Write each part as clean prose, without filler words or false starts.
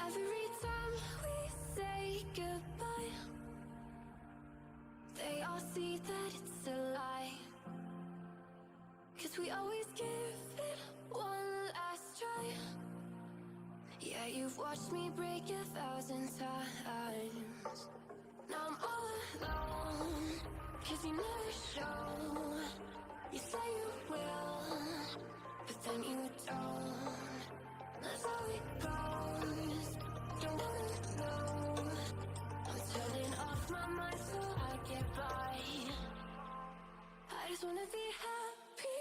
Every time we say goodbye, they all see that it's a lie. 'Cause we always give it one last try. Yeah, you've watched me break 1,000 times. Now I'm all alone, 'cause you never show. You say you will, but then you don't. That's how it goes. Don't ever know. I'm turning off my mind so I get by. I just wanna be happy,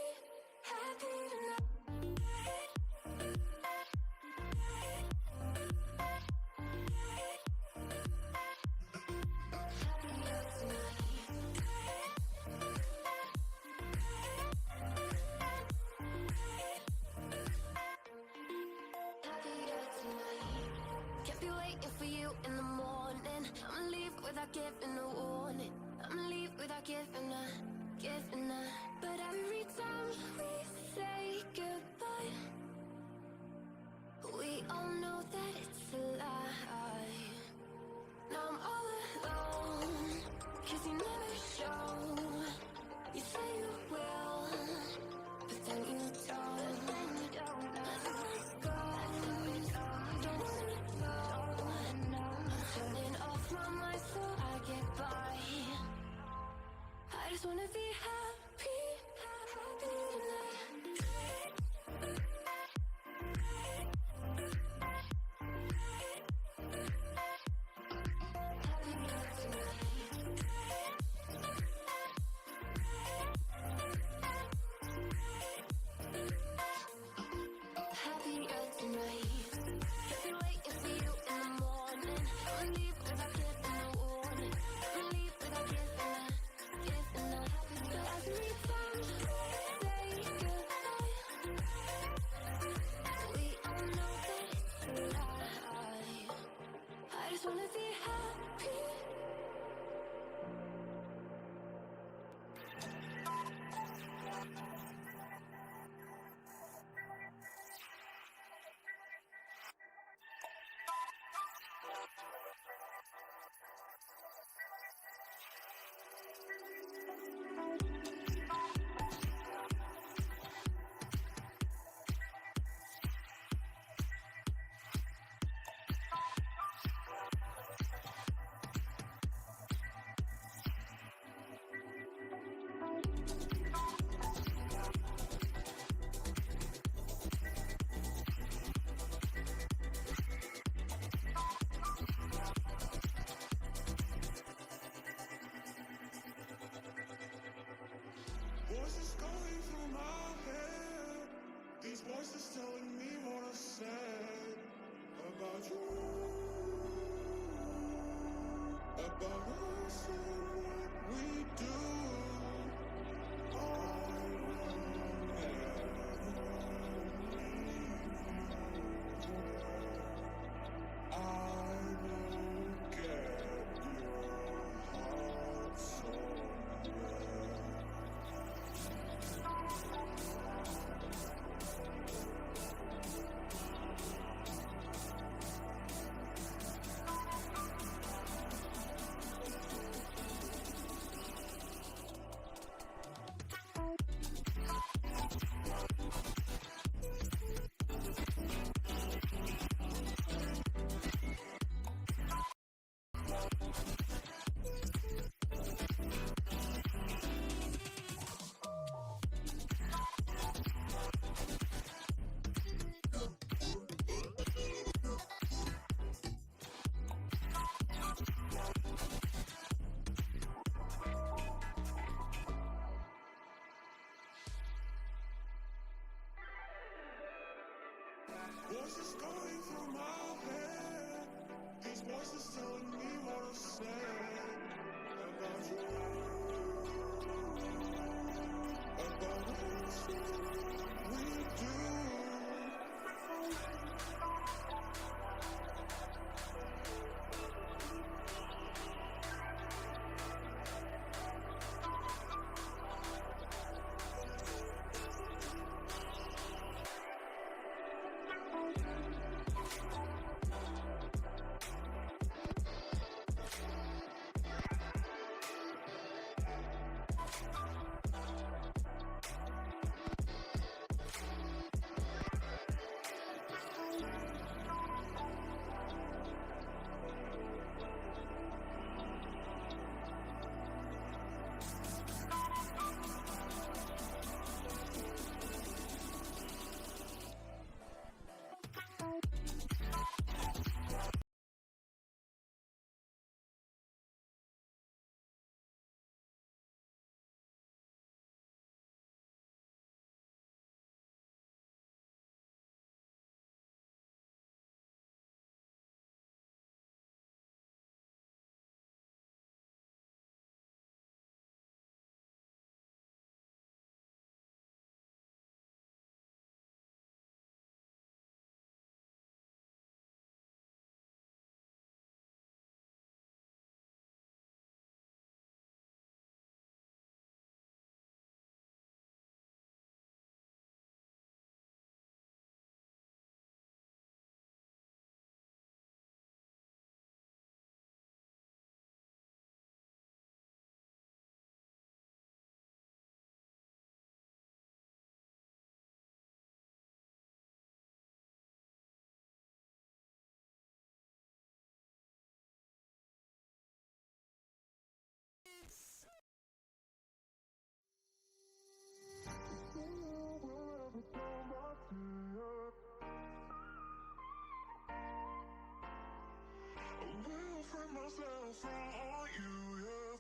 happy tonight. Without giving a warning, I'ma leave without giving a. But every time we say goodbye, we all know that it's a lie. Now I'm all alone, 'cause you never show. You say you will, but then you don't. That's how it goes. Don't wanna know. I'm turning off my mind so I get by. I just wanna be happy, happy tonight. Happier tonight. Can't be waiting for you in the morning. I'ma leave without giving a warning. I'ma leave without giving a. But every time we say goodbye, we all know that it's a lie. I just wanna be happy. Voices going through my head. These voices telling me what I said about you, about us and what we do. I will get your heart somewhere. free myself from you, yeah.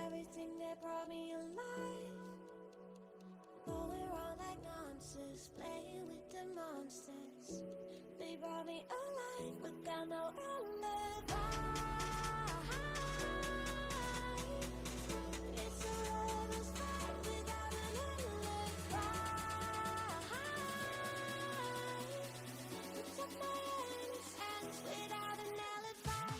Everything that brought me alive, but we're all like monsters, playing with the monsters. They brought me alive, but got no alibi. It's a lover's fight without an alibi. Took my innocence without an alibi.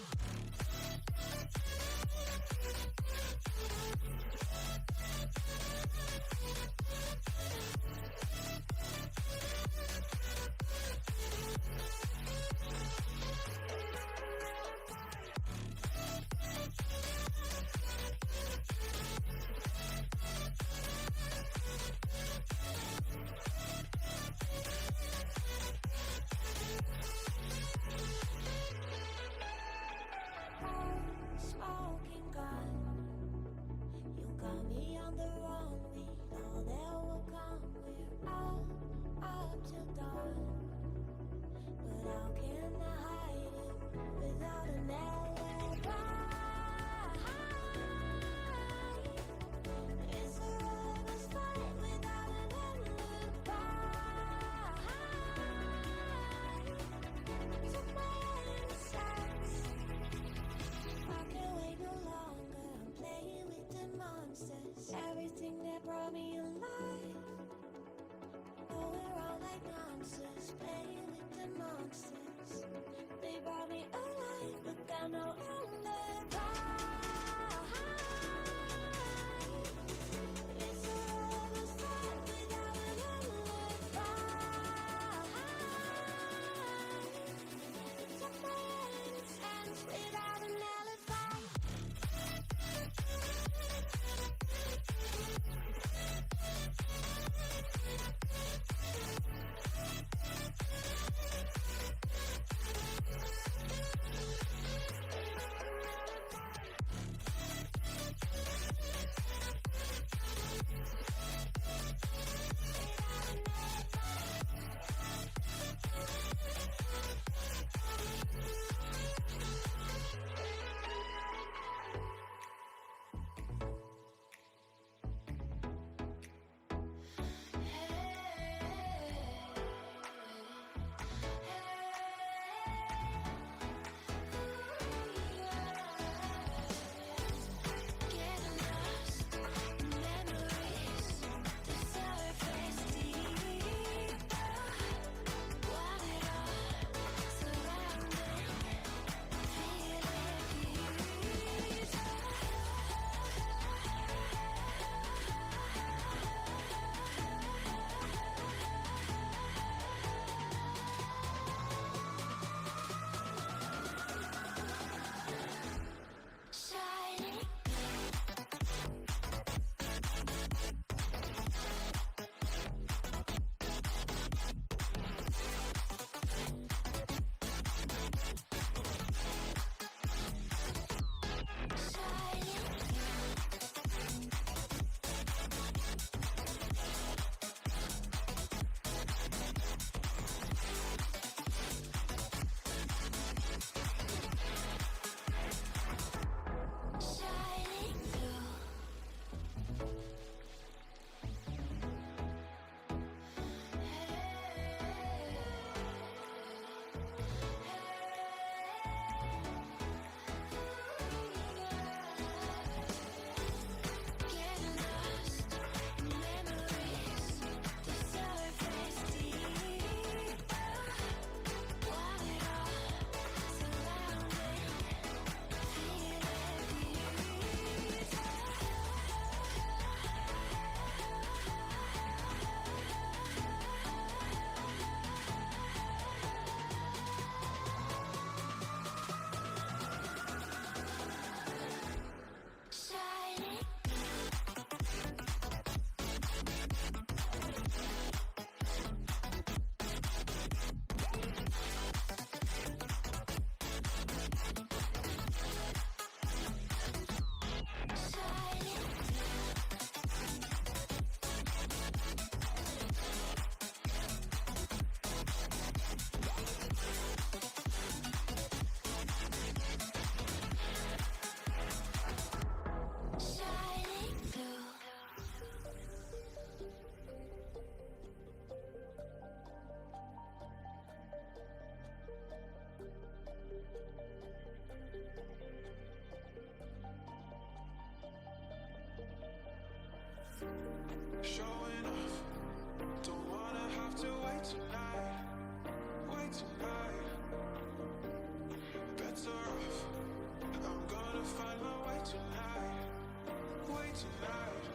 showing off. Don't wanna have to wait tonight. Wait tonight. Better off. I'm gonna find my way tonight. Wait tonight.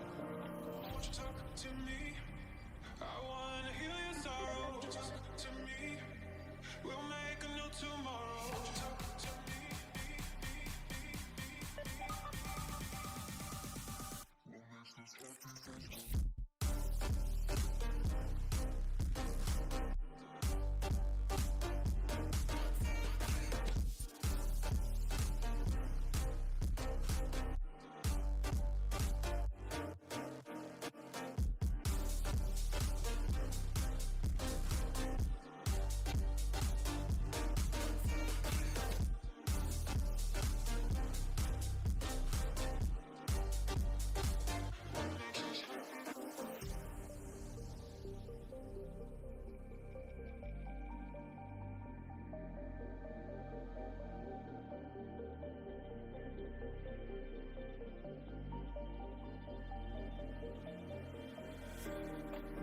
Won't you talk to me? I wanna heal your sorrow. Just talk to me. We'll make a new tomorrow. Won't you talk to me?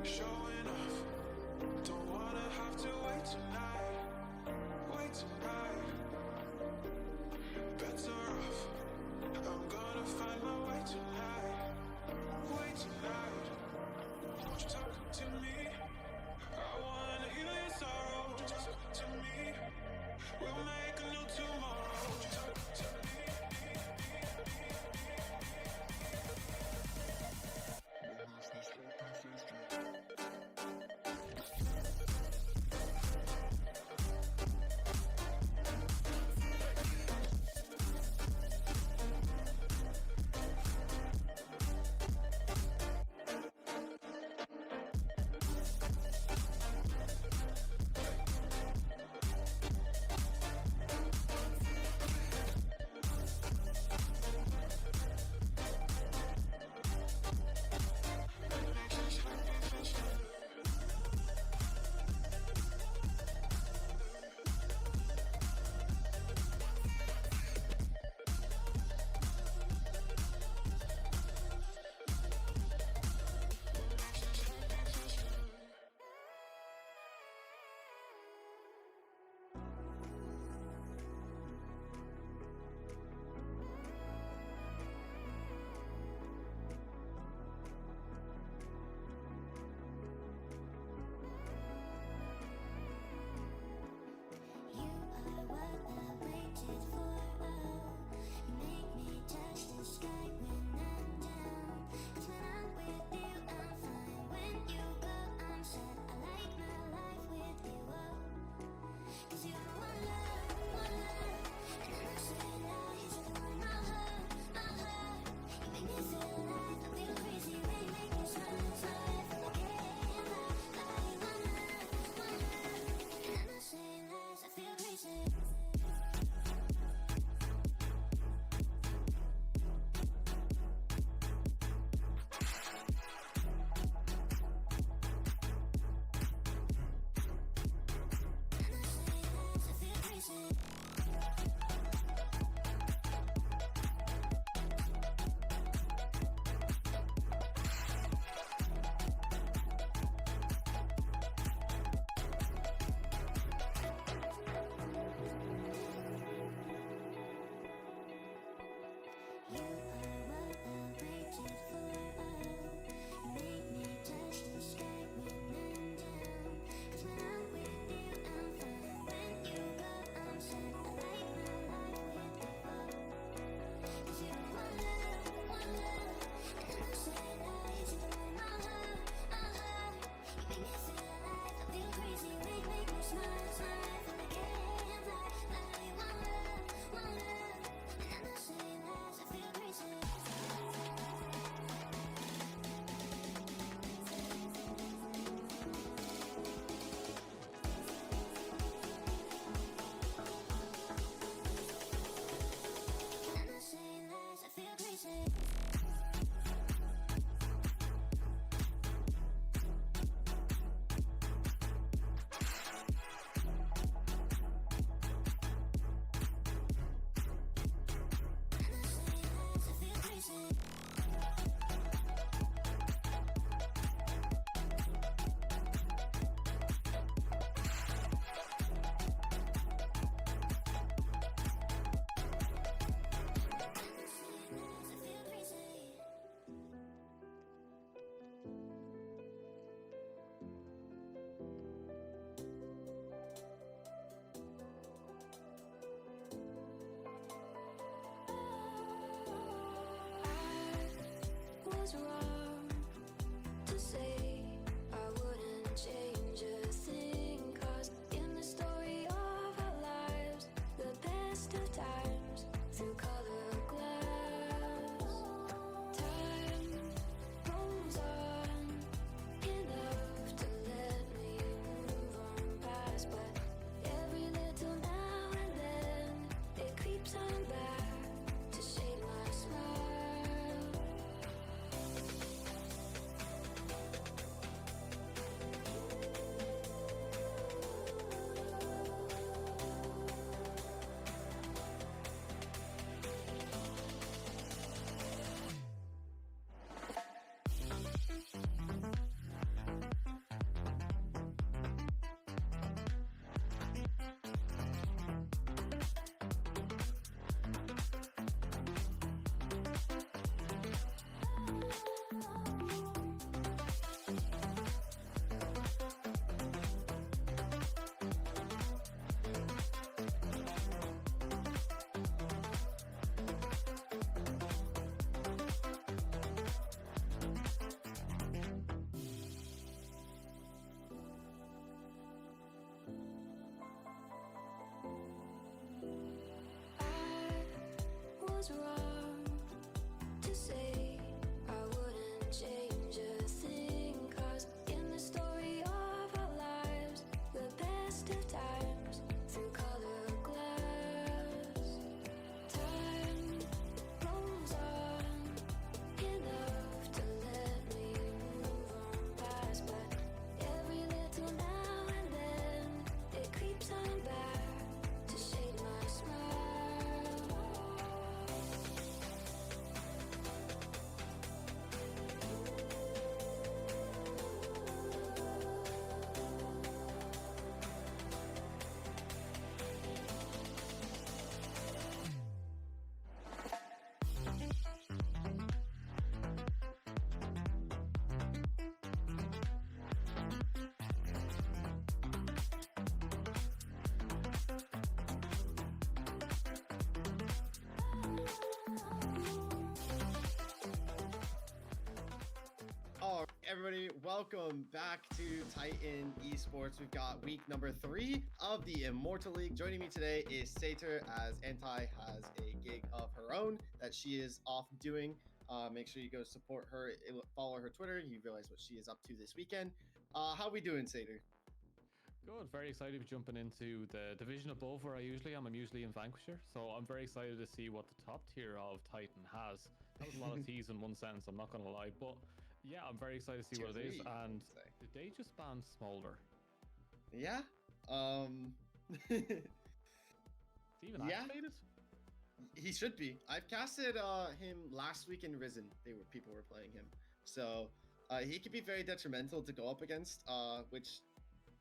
Showing off. Don't wanna have to wait tonight. Wait tonight. Better off. I'm gonna find my way tonight. Wait tonight. Won't you talk to me? I wanna heal your sorrow. Just talk to me. We'll make a new tomorrow. Won't you talk to me? was wrong to say I wouldn't change a thing, 'cause in the story of our lives, the best of times through color glass, time rolls on enough to let me move on past, but every little now and then it creeps on back to shade my smile. I was wrong to say I wouldn't change a thing, 'cause in the story of our lives, the best of times through color glass, time rolls on enough to let me move on past, but every little now and then it creeps on back to shade my smile. All right, everybody, welcome back to Titan Esports. We've got week number 3 of the Immortal League. Joining me today is Sater, as Anti has a gig of her own that she is off doing. Make sure you go support her, follow her Twitter. You realize what she is up to this weekend. How we doing, Sater? Good, very excited to be jumping into the division above where I usually am. I'm usually in Vanquisher, so I'm very excited to see what the top tier of Titan has. That was a lot of T's in one sentence, I'm not going to lie, but yeah, I'm very excited to see what it is. And did they just ban Smolder? Yeah. Is he even Yeah. activated? He should be. I've casted him last week in Risen. People were playing him, so he could be very detrimental to go up against. Which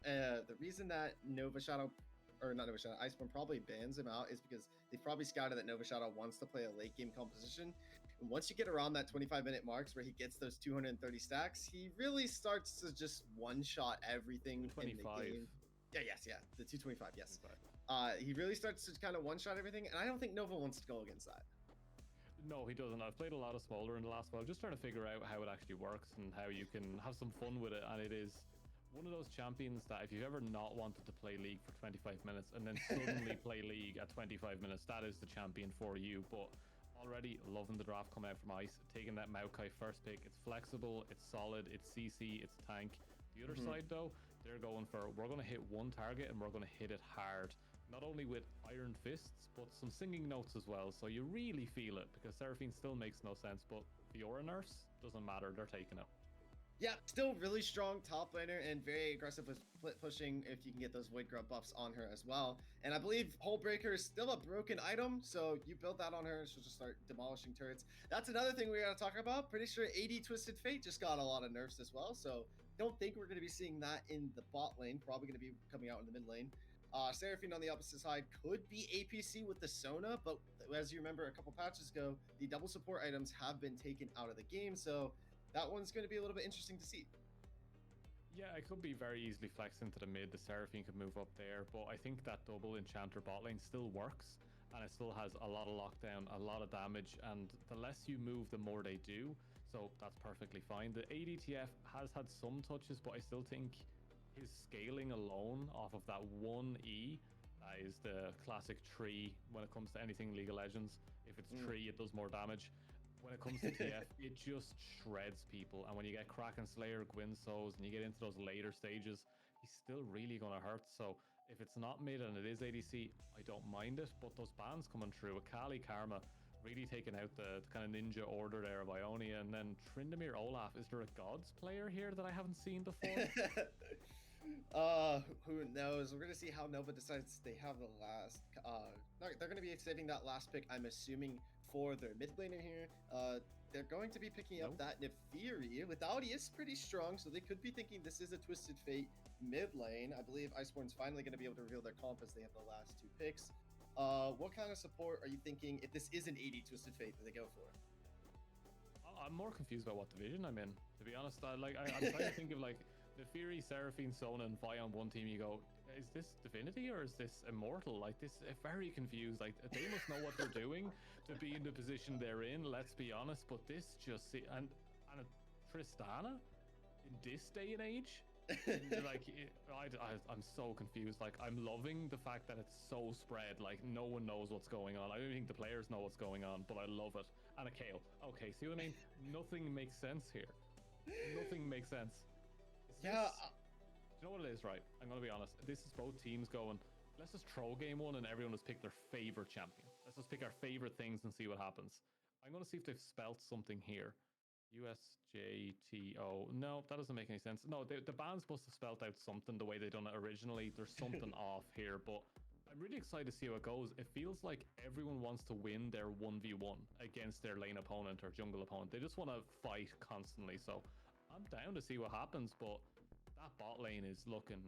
the reason that Iceborn probably bans him out is because they've probably scouted that Nova Shadow wants to play a late game composition. And once you get around that 25-minute marks where he gets those 230 stacks, he really starts to just one-shot everything in the 25. game. Yeah, the 225, yes. Okay. He really starts to kind of one-shot everything, and I don't think Nova wants to go against that. No, he doesn't. I've played a lot of Smolder in the last while, just trying to figure out how it actually works and how you can have some fun with it. And it is one of those champions that if you've ever not wanted to play League for 25 minutes and then suddenly play League at 25 minutes, that is the champion for you. But already loving the draft coming out from Ice, taking that Maokai first pick. It's flexible, it's solid, it's CC, it's tank. The other side though, they're going for, we're going to hit one target and we're going to hit it hard. Not only with iron fists, but some singing notes as well. So you really feel it, because Seraphine still makes no sense, but Fiora nurse, doesn't matter, they're taking it. Yeah, still really strong top laner and very aggressive with split pushing if you can get those Void Grub buffs on her as well. And I believe Hull Breaker is still a broken item, so you build that on her and she'll just start demolishing turrets. That's another thing we gotta talk about. Pretty sure AD Twisted Fate just got a lot of nerfs as well, so don't think we're gonna be seeing that in the bot lane. Probably gonna be coming out in the mid lane. Seraphine on the opposite side could be APC with the Sona, but as you remember a couple patches ago, the double support items have been taken out of the game, so that one's going to be a little bit interesting to see. Yeah, it could be very easily flexed into the mid. The Seraphine could move up there, but I think that double Enchanter bot lane still works. and it still has a lot of lockdown, a lot of damage, and the less you move, the more they do. So that's perfectly fine. The ADTF has had some touches, but I still think his scaling alone off of that one E, that is the classic tree when it comes to anything League of Legends. If it's tree, it does more damage. When it comes to TF, it just shreds people. And when you get Kraken Slayer, Gwynsos, and you get into those later stages, he's still really going to hurt. So if it's not mid and it is ADC, I don't mind it. But those bans coming through with Kali Karma really taking out the kind of ninja order there of Ionia, and then Tryndamere Olaf. Is there a gods player here that I haven't seen before? Who knows? We're gonna see how Nova decides they have the last. They're gonna be saving that last pick, I'm assuming, for their mid laner here. They're going to be picking up that Nefiri. Without he is pretty strong, so they could be thinking this is a Twisted Fate mid lane. I believe Iceborn's finally going to be able to reveal their comp as they have the last 2 picks. What kind of support are you thinking if this is an 80 Twisted Fate that they go for? I'm more confused about what division I'm in, to be honest. I'm trying to think of like Nefiri, Seraphine, Sona, and Vi on one team. You go, is this Divinity or is this Immortal? Like this, very confused. Like they must know what they're doing to be in the position they're in. Let's be honest. But this just and a Tristana in this day and age. Like I'm so confused. Like I'm loving the fact that it's so spread. Like no one knows what's going on. I don't think the players know what's going on, but I love it. And a Kale. Okay, see what I mean? Nothing makes sense here. Nothing makes sense. Do you know what it is, right? I'm gonna be honest. This is both teams going, let's just throw game one and everyone just pick their favorite champion. Let's just pick our favorite things and see what happens. I'm gonna see if they've spelt something here. USJTO. No, that doesn't make any sense. No, the band's supposed to spelt out something the way they done it originally. There's something off here, but I'm really excited to see how it goes. It feels like everyone wants to win their 1v1 against their lane opponent or jungle opponent. They just want to fight constantly. So I'm down to see what happens, but that bot lane is looking,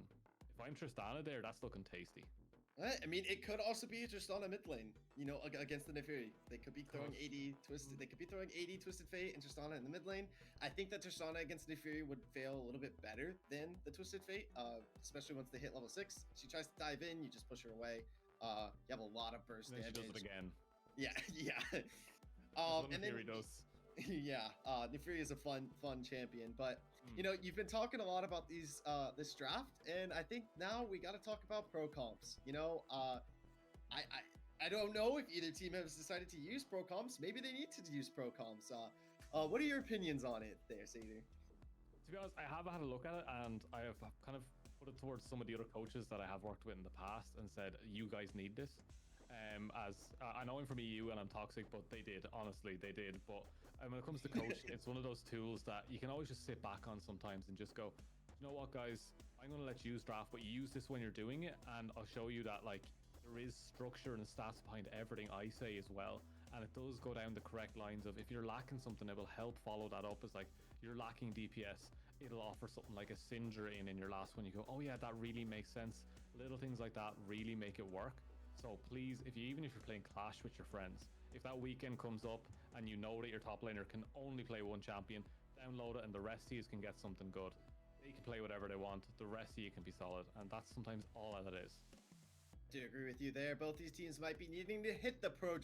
if I'm Tristana there, that's looking tasty. I mean, it could also be Tristana mid lane, you know, against the Nefiri. They could be throwing 80 Twisted. They could be throwing 80 Twisted Fate and Tristana in the mid lane. I think that Tristana against Nefiri would fail a little bit better than the Twisted Fate, especially once they hit level 6. She tries to dive in, you just push her away. You have a lot of burst damage. She does it again. Yeah, yeah. And then Nefiri does. Yeah, Nefiri is a fun champion, but you know, you've been talking a lot about these this draft, and I think now we got to talk about pro comps. You know, I don't know if either team has decided to use pro comps. Maybe they need to use pro comps. What are your opinions on it, there, Seder? To be honest, I have had a look at it, and I have kind of put it towards some of the other coaches that I have worked with in the past, and said, "You guys need this." As I know I'm from EU and I'm toxic, but they did. Honestly, they did. But when it comes to coaching, it's one of those tools that you can always just sit back on sometimes and just go, you know what, guys, I'm going to let you use draft, but you use this when you're doing it, and I'll show you that like there is structure and stats behind everything I say as well. And it does go down the correct lines of if you're lacking something, it will help follow that up. As like you're lacking DPS, it'll offer something like a Syndra in your last one. You go, oh yeah, that really makes sense. Little things like that really make it work. So please, even if you're playing Clash with your friends, if that weekend comes up and you know that your top laner can only play one champion, download it and the rest of you can get something good. They can play whatever they want. The rest of you can be solid, and that's sometimes all that it is. I do agree with you there. Both these teams might be needing to hit the pro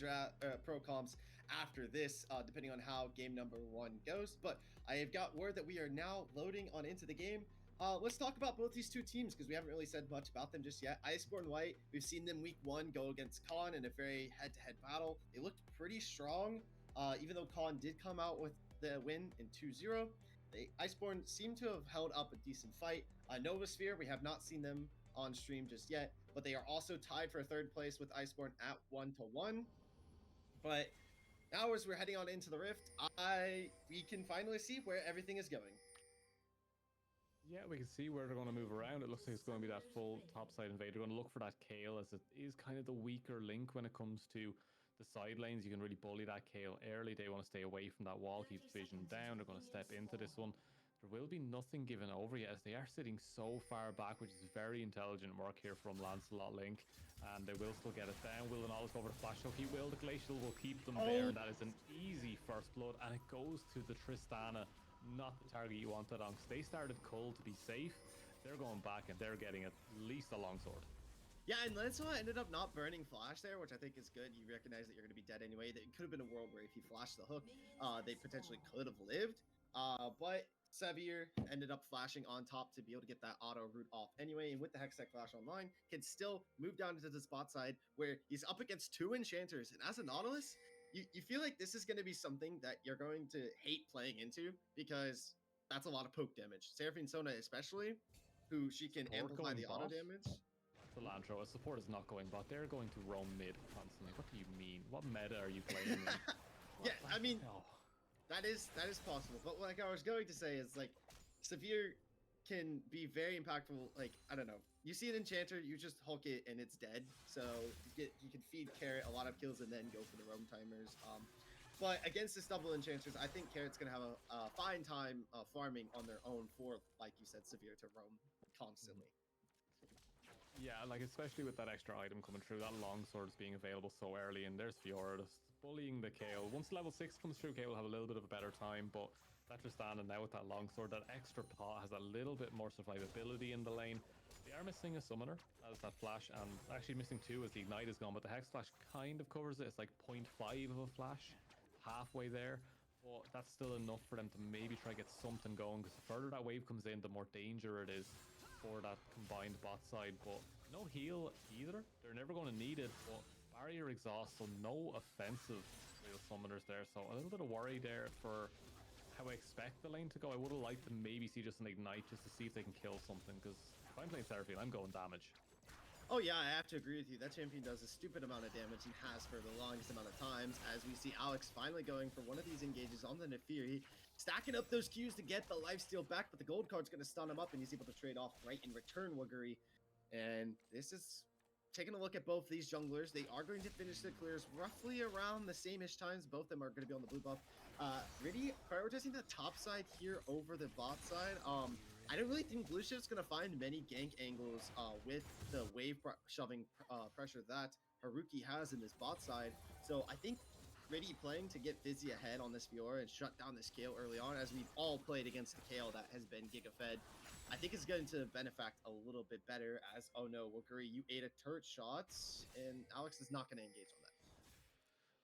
comps after this, depending on how game number 1 goes. But I have got word that we are now loading on into the game. Let's talk about both these two teams because we haven't really said much about them just yet. Iceborn White, we've seen them week 1 go against Khan in a very head-to-head battle. They looked pretty strong, even though Khan did come out with the win in 2-0. Iceborn seem to have held up a decent fight. Novasphere, we have not seen them on stream just yet, but they are also tied for 3rd place with Iceborn at 1-1. But now as we're heading on into the Rift, we can finally see where everything is going. Yeah, we can see where they're going to move around. It looks like it's going to be that full topside invade. They're going to look for that Kale, as it is kind of the weaker link when it comes to the side lanes. You can really bully that Kale early. They want to stay away from that wall, keep vision down. They're going to step into this one. There will be nothing given over yet, as they are sitting so far back, which is very intelligent work here from Lancelot Link. And they will still get it down. Will Anonymous go over the flash? So he will. The Glacial will keep them there. And that is an easy first blood. And it goes to the Tristana. Not the target you wanted on, because they started Cull to be safe. They're going back and they're getting at least a longsword. Yeah, and Lancelot ended up not burning Flash there, which I think is good. You recognize that you're going to be dead anyway. It could have been a world where if he flashed the hook, they potentially could have lived. But Sevier ended up flashing on top to be able to get that auto root off anyway. And with the Hextech Flash online, can still move down into the spot side where he's up against 2 enchanters. And as a Nautilus, you feel like this is going to be something that you're going to hate playing into because that's a lot of poke damage. Seraphine Sona especially, who she can Support amplify going the auto bot? damage. Cilantro, a support is not going bot. They're going to roam mid constantly. What do you mean? What meta are you playing in? Yeah, I mean, No. that is possible. But like I was going to say is like Severe can be very impactful. Like, I don't know. You see an enchanter, you just hulk it and it's dead. So you can feed Carrot a lot of kills and then go for the roam timers. But against this double enchanters, I think Carrot's gonna have a fine time farming on their own for, like you said, Severe to roam constantly. Yeah, like especially with that extra item coming through, that longsword's being available so early, and there's Fiora just bullying the Kayle. Once level 6 comes through, Kayle will have a little bit of a better time, but Tristan, and now with that longsword, that extra pot has a little bit more survivability in the lane. They are missing a summoner as that flash, and actually missing 2 as the ignite is gone, but the Hex Flash kind of covers it. It's like 0.5 of a flash, halfway there. But that's still enough for them to maybe try to get something going, because the further that wave comes in, the more danger it is for that combined bot side. But no heal either. They're never going to need it, but barrier exhaust, so no offensive real summoners there. So a little bit of worry there for how I expect the lane to go. I would have liked to maybe see just an ignite just to see if they can kill something, because if I'm playing Seraphine, I'm going damage. Oh yeah, I have to agree with you. That champion does a stupid amount of damage and has for the longest amount of times, as we see Alex finally going for one of these engages on the Nefiri, stacking up those Qs to get the lifesteal back, but the gold card's going to stun him up and he's able to trade off right in return, Wuggery. And this is taking a look at both these junglers. They are going to finish their clears roughly around the same-ish times. Both of them are going to be on the blue buff. Really prioritizing the top side here over the bot side. I don't really think Blue Shift's going to find many gank angles with the wave shoving pressure that Haruki has in this bot side. So I think Gritty playing to get Fizzy ahead on this Fiora and shut down this Kayle early on, as we've all played against the Kayle that has been Giga fed, I think is going to benefit a little bit better, as, oh no, Wukuri, you ate a turret shot, and Alex is not going to engage on that.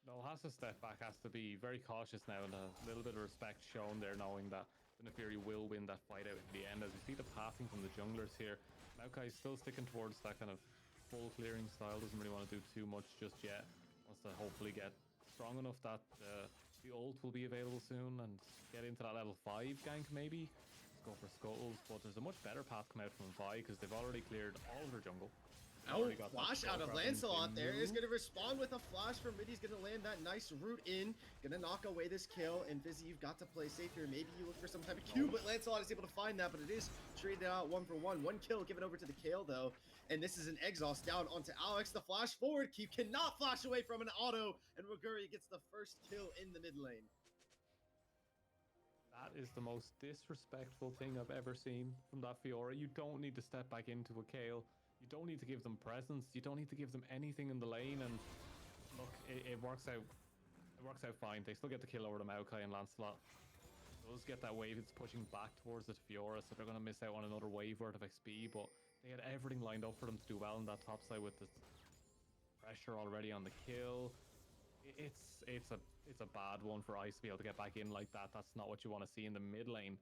No, has to step back, has to be very cautious now, and a little bit of respect shown there, knowing that the Nefiri will win that fight out at the end. As we see the passing from the junglers here, Maokai is still sticking towards that kind of full clearing style, doesn't really want to do too much just yet. Wants to hopefully get strong enough that the ult will be available soon and get into that level 5 gank maybe. Let's go for scuttles, but there's a much better path come out from Vi because they've already cleared all of their jungle. Oh, flash out of Lancelot there is going to respond with a flash from mid. He's going to land that nice root in. Going to knock away this kill. And Fizzy, you've got to play safe here. Maybe you look for some type of Q, but Lancelot is able to find that. But it is traded out 1 for 1. 1 kill given over to the Kayle, though. And this is an exhaust down onto Alex. The flash forward. Keep cannot flash away from an auto. And Wuguri gets the first kill in the mid lane. That is the most disrespectful thing I've ever seen from that Fiora. You don't need to step back into a Kayle. You don't need to give them presence. You don't need to give them anything in the lane. And look, it works out. It works out fine. They still get the kill over the Maokai and Lancelot. Does get that wave. It's pushing back towards the Fiora, so they're going to miss out on another wave worth of XP. But they had everything lined up for them to do well in that top side with the pressure already on the kill. It's a bad one for Ice to be able to get back in like that. That's not what you want to see in the mid lane.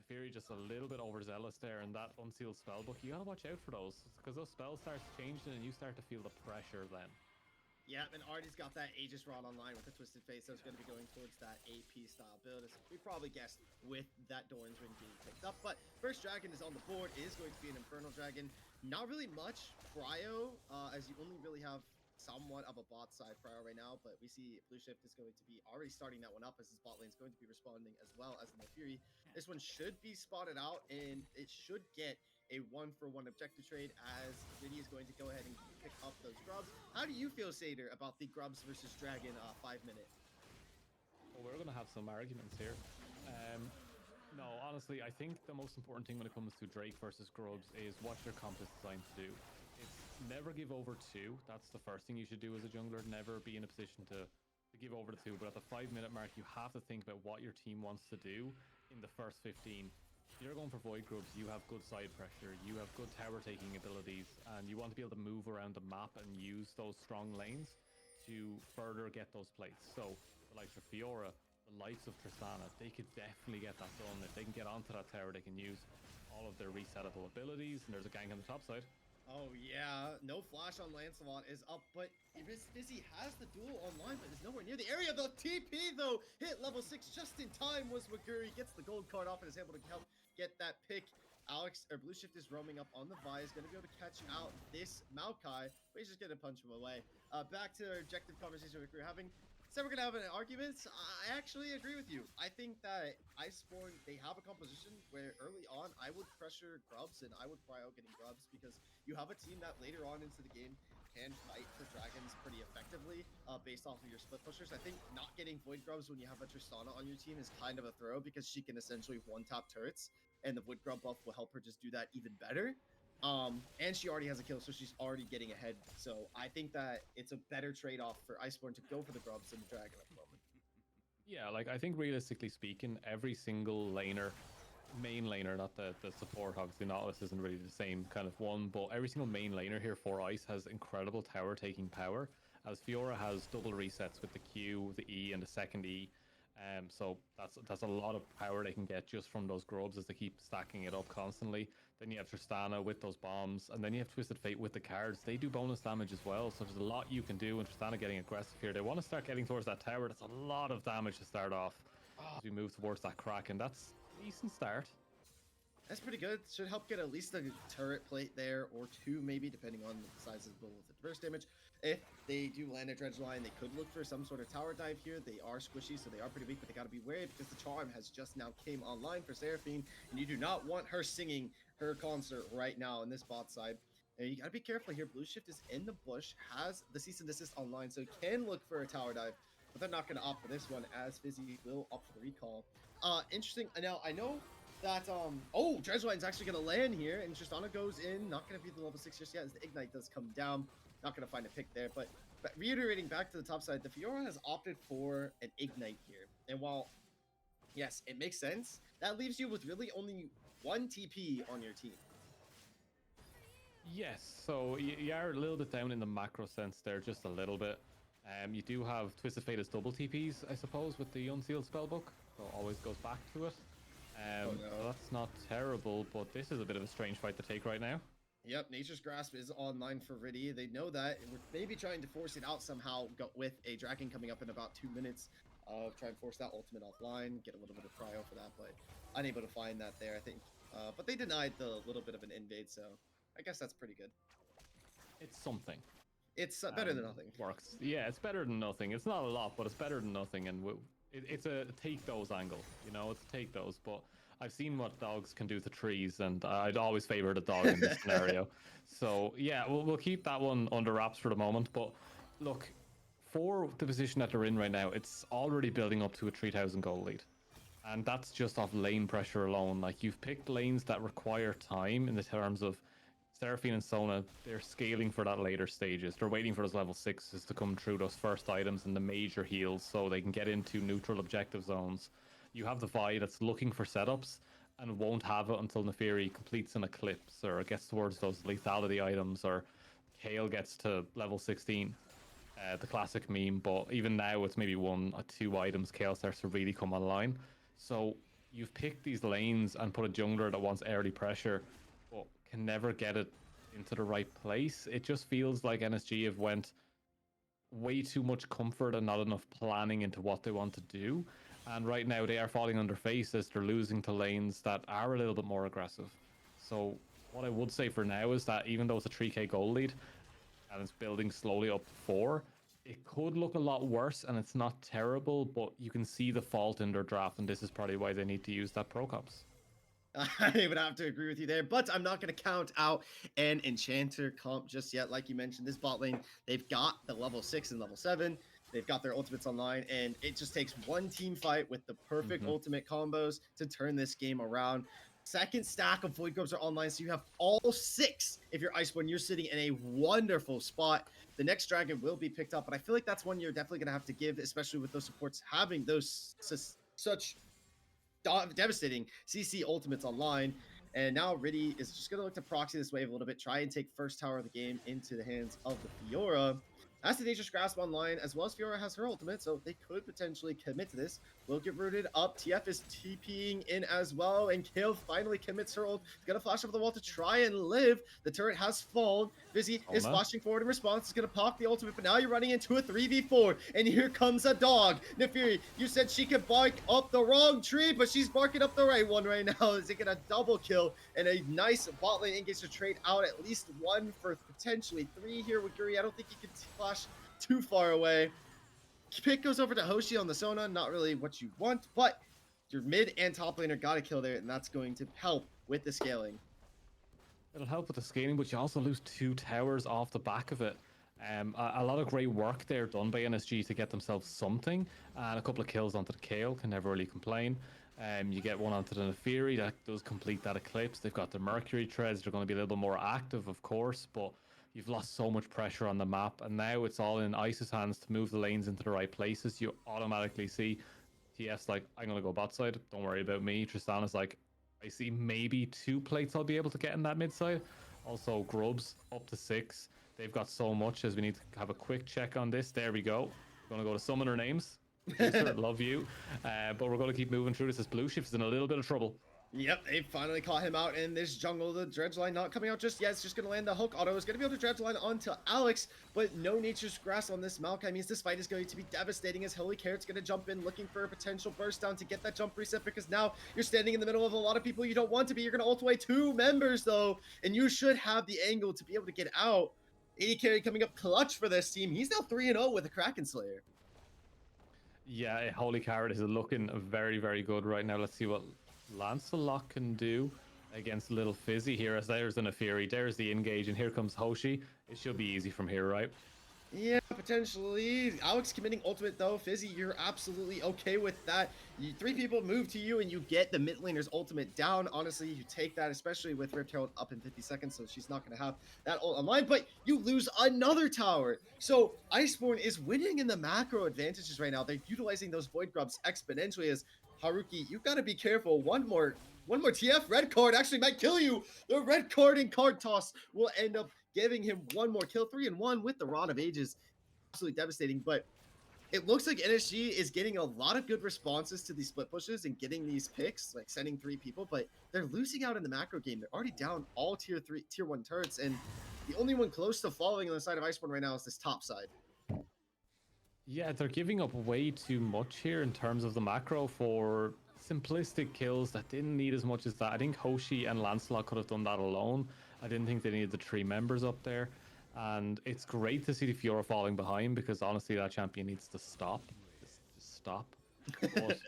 Fury just a little bit overzealous there, and that unsealed spellbook, you gotta watch out for those, because those spells start changing and you start to feel the pressure then. Yeah, and Artie's got that Aegis Rod online with a Twisted Face, so it's going to be going towards that AP style build, as we probably guessed with that Doran's Ring being picked up. But first dragon is on the board, is going to be an Infernal Dragon. Not really much cryo, as you only really have somewhat of a bot side cryo right now, but we see Blue Shift is going to be already starting that one up, as his bot lane is going to be responding as well as the Fury. This one should be spotted out, and it should get a 1-for-1 objective trade, as Vinny is going to go ahead and pick up those grubs. How do you feel, Sader, about the grubs versus dragon 5-minute? Well, we're going to have some arguments here. No, honestly, I think the most important thing when it comes to Drake versus grubs is what your comp is designed to do. It's never give over 2. That's the first thing you should do as a jungler. Never be in a position to give over the 2. But at the 5-minute mark, you have to think about what your team wants to do in the first 15. You're going for void grubs, you have good side pressure, you have good tower taking abilities, and you want to be able to move around the map and use those strong lanes to further get those plates. So the likes of Fiora, the likes of Tristana, they could definitely get that done. If they can get onto that tower, they can use all of their resettable abilities, and there's a gank on the top side. Oh yeah, no flash on Lancelot is up, but Fizzy has the duel online, but is nowhere near the area. The TP though hit level 6 just in time was Waguri, gets the gold card off and is able to help get that pick. Alex or Blue Shift is roaming up on the Vi, is going to be able to catch out this Maokai, but he's just going to punch him away. Back to our objective conversation we were having. So we're gonna have an argument. I actually agree with you. I think that Iceborn, they have a composition where early on I would pressure grubs and I would pry out getting grubs because you have a team that later on into the game can fight for dragons pretty effectively based off of your split pushers. I think not getting void grubs when you have a Tristana on your team is kind of a throw because she can essentially one-tap turrets and the void grub buff will help her just do that even better. And she already has a kill, so she's already getting ahead. So I think that it's a better trade-off for Iceborn to go for the grubs than the dragon at the moment. Yeah, like I think realistically speaking, every single laner, main laner, not the support, obviously Nautilus isn't really the same kind of one, but every single main laner here for Ice has incredible tower taking power, as Fiora has double resets with the Q, the E, and the second E. So that's a lot of power they can get just from those grubs as they keep stacking it up constantly. Then you have Tristana with those bombs, and then you have Twisted Fate with the cards. They do bonus damage as well, so there's a lot you can do. And Tristana getting aggressive here. They want to start getting towards that tower. That's a lot of damage to start off as we move towards that crack, and that's a decent start. That's pretty good. Should help get at least a turret plate there or two, maybe, depending on the size of the build with the burst damage. If they do land a dredge line, they could look for some sort of tower dive here. They are squishy, so they are pretty weak, but they got to be wary because the charm has just now came online for Seraphine, and you do not want her singing her concert right now on this bot side. And you got to be careful here. Blue Shift is in the bush, has the cease and desist online, so can look for a tower dive, but they're not going to opt for this one as Fizzy will opt for the recall. Interesting. Now, I know that oh, Dredgewine's actually gonna land here, and Tristana goes in, not gonna be the level 6 just yet as the ignite does come down. Not gonna find a pick there, but reiterating back to the top side, the Fiora has opted for an ignite here. And while yes, it makes sense, that leaves you with really only one TP on your team. Yes, so you are a little bit down in the macro sense there, just a little bit. You do have Twisted Fate as double TPs, I suppose, with the Unsealed spellbook, so always goes back to it. No. So that's not terrible, but this is a bit of a strange fight to take right now. Yep, Nature's Grasp is online for Riddy. They know that. We're maybe trying to force it out somehow with a dragon coming up in about 2 minutes. Try and force that ultimate offline, get a little bit of cryo for that, but unable to find that there, I think. But they denied the little bit of an invade, so I guess that's pretty good. It's something. It's better than nothing. Works. Yeah, it's better than nothing. It's not a lot, but it's better than nothing, and it's a take those angle. You know, it's a take those, but I've seen what dogs can do to trees, and I'd always favor the dog in this scenario. So yeah, we'll keep that one under wraps for the moment. But look, for the position that they're in right now, it's already building up to a 3,000 goal lead, and that's just off lane pressure alone. Like, you've picked lanes that require time in the terms of Seraphine and Sona. They're scaling for that later stages. They're waiting for those level 6s to come through those first items and the major heals so they can get into neutral objective zones. You have the Vi that's looking for setups and won't have it until Neferi completes an Eclipse or gets towards those lethality items, or Kale gets to level 16. The classic meme, but even now it's maybe 1 or 2 items Kale starts to really come online. So you've picked these lanes and put a jungler that wants early pressure, but can never get it into the right place. It just feels like NSG have went way too much comfort and not enough planning into what they want to do. And right now they are falling on their face as they're losing to lanes that are a little bit more aggressive. So what I would say for now is that even though it's a 3k goal lead and it's building slowly up to 4, it could look a lot worse, and it's not terrible, but you can see the fault in their draft, and this is probably why they need to use that pro comps. I would have to agree with you there, but I'm not going to count out an Enchanter comp just yet. Like you mentioned, this bot lane, they've got the level 6 and level 7. They've got their ultimates online, and it just takes one team fight with the perfect ultimate combos to turn this game around. Second stack of Void Grubs are online, so you have all 6. If you're Iceborn, you're sitting in a wonderful spot. The next dragon will be picked up, but I feel like that's one you're definitely going to have to give, especially with those supports having those such devastating CC ultimates online. And now Riddy is just going to look to proxy this wave a little bit, try and take first tower of the game into the hands of the Fiora. As the Nature's Grasp online, as well as Fiora has her ultimate, so they could potentially commit to this. Will get rooted up. TF is TPing in as well, and Kale finally commits her ult. He's gonna flash over the wall to try and live. The turret has fallen. Fizzy is flashing forward in response. He's gonna pop the ultimate, but now you're running into a 3v4, and here comes a dog. Nefiri, you said she could bark up the wrong tree, but she's barking up the right one right now. Is it gonna double kill and a nice bot lane engage to trade out at least one for potentially three here with Guri? I don't think he can flash too far away. Pick goes over to Hoshi on the Sona. Not really what you want, but your mid and top laner got to kill there, and that's going to help with the scaling. It'll help with the scaling, but you also lose 2 towers off the back of it. A lot of great work there done by NSG to get themselves something, and a couple of kills onto the Kale, can never really complain. You get one onto the Nefiri, that does complete that eclipse. They've got the Mercury treads, they're going to be a little bit more active, of course, but you've lost so much pressure on the map, and now it's all in Ice's hands to move the lanes into the right places. You automatically see TF's like, I'm going to go bot side, don't worry about me. Tristana's like, I see maybe 2 plates I'll be able to get in that mid side. Also, Grubs up to 6. They've got so much as we need to have a quick check on this. There we go. We're going to go to summoner names. Love you. But we're going to keep moving through this as Blue Shift is in a little bit of trouble. Yep, they finally caught him out in this jungle. The dredge line not coming out just yet. It's just going to land the hook. Auto is going to be able to dredge line onto Alex, but no Nature's Grasp on this Maokai means this fight is going to be devastating as Holy Carrot's going to jump in looking for a potential burst down to get that jump reset, because now you're standing in the middle of a lot of people you don't want to be. You're going to ult away 2 members though, and you should have the angle to be able to get out. AD carry coming up clutch for this team. He's now 3-0 with a Kraken Slayer. Yeah, Holy Carrot is looking very, very good right now. Let's see what Lancelot can do against Little Fizzy here, as there's the Nefiri, there's the engage, and here comes Hoshi. It should be easy from here, right? Yeah, potentially. Alex committing ultimate though. Fizzy, you're absolutely okay with that. 3 people move to you and you get the mid laner's ultimate down. Honestly, you take that, especially with Rift Herald up in 50 seconds, so she's not going to have that ult online, but you lose another tower. So Iceborn is winning in the macro advantages right now. They're utilizing those Void Grubs exponentially as Haruki, you've got to be careful. One more TF red card actually might kill you. The red card and card toss will end up giving him one more kill. 3-1 with the Rod of Ages. Absolutely devastating, but it looks like NSG is getting a lot of good responses to these split pushes and getting these picks, like sending 3 people, but they're losing out in the macro game. They're already down all tier 1 turrets, and the only one close to following on the side of Iceborn right now is this top side. Yeah, they're giving up way too much here in terms of the macro for simplistic kills that didn't need as much as that. I think Hoshi and Lancelot could have done that alone. I didn't think they needed the 3 members up there. And it's great to see the Fiora falling behind, because honestly, that champion needs to stop. Just stop. But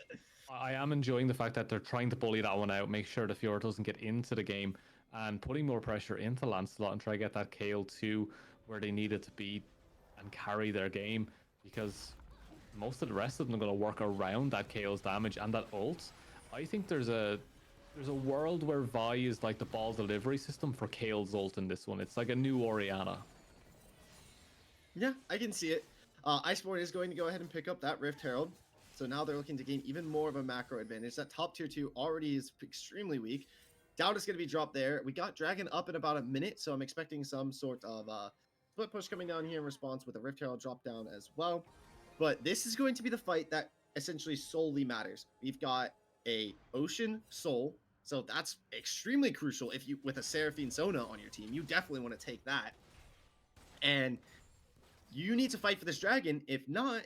I am enjoying the fact that they're trying to bully that one out, make sure the Fiora doesn't get into the game, and putting more pressure into Lancelot and try to get that Kale to where they need it to be and carry their game, because most of the rest of them are going to work around that Kale's damage and that ult. I think there's a world where Vi is like the ball delivery system for Kale's ult in this one. It's like a new Orianna. Yeah, I can see it. Iceborn is going to go ahead and pick up that Rift Herald. So now they're looking to gain even more of a macro advantage. That top tier 2 already is extremely weak. Down is going to be dropped there. We got Dragon up in about a minute, so I'm expecting some sort of split push coming down here in response with a Rift Herald drop down as well. But this is going to be the fight that essentially solely matters. We've got a Ocean Soul, so that's extremely crucial. If you with a Seraphine Sona on your team, you definitely want to take that. And you need to fight for this dragon. If not,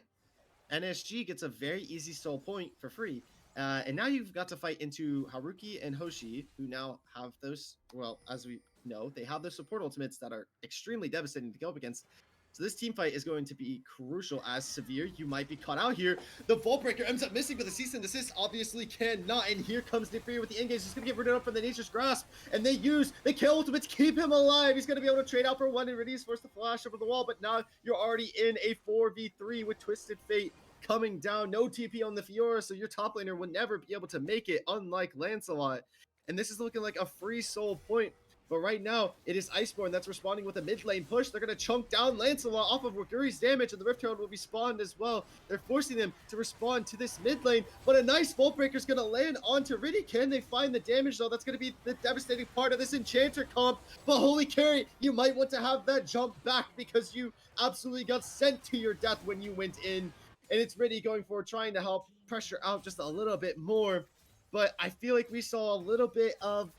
NSG gets a very easy soul point for free. And now you've got to fight into Haruki and Hoshi, who now have those, well, as we know, they have those support ultimates that are extremely devastating to go up against. So this team fight is going to be crucial, as Severe, you might be caught out here. The Vault Breaker ends up missing, but the cease and desist obviously cannot. And here comes Nefiri with the engage. He's going to get rooted up from the Nature's Grasp. And they use the kill ultimate to keep him alive. He's going to be able to trade out for 1 and Riddy's forced to flash over the wall. But now you're already in a 4v3 with Twisted Fate coming down. No TP on the Fiora, so your top laner would never be able to make it, unlike Lancelot. And this is looking like a free soul point But right now, it is Iceborn that's responding with a mid lane push. They're going to chunk down Lancelot off of Waguri's damage, and the Rift Herald will be spawned as well. They're forcing them to respond to this mid lane, but a nice Volt Breaker is going to land onto Riddy. Can they find the damage, though? That's going to be the devastating part of this Enchanter comp. But holy carry, you might want to have that jump back because you absolutely got sent to your death when you went in. And it's Riddy going for trying to help pressure out just a little bit more. But I feel like we saw a little bit of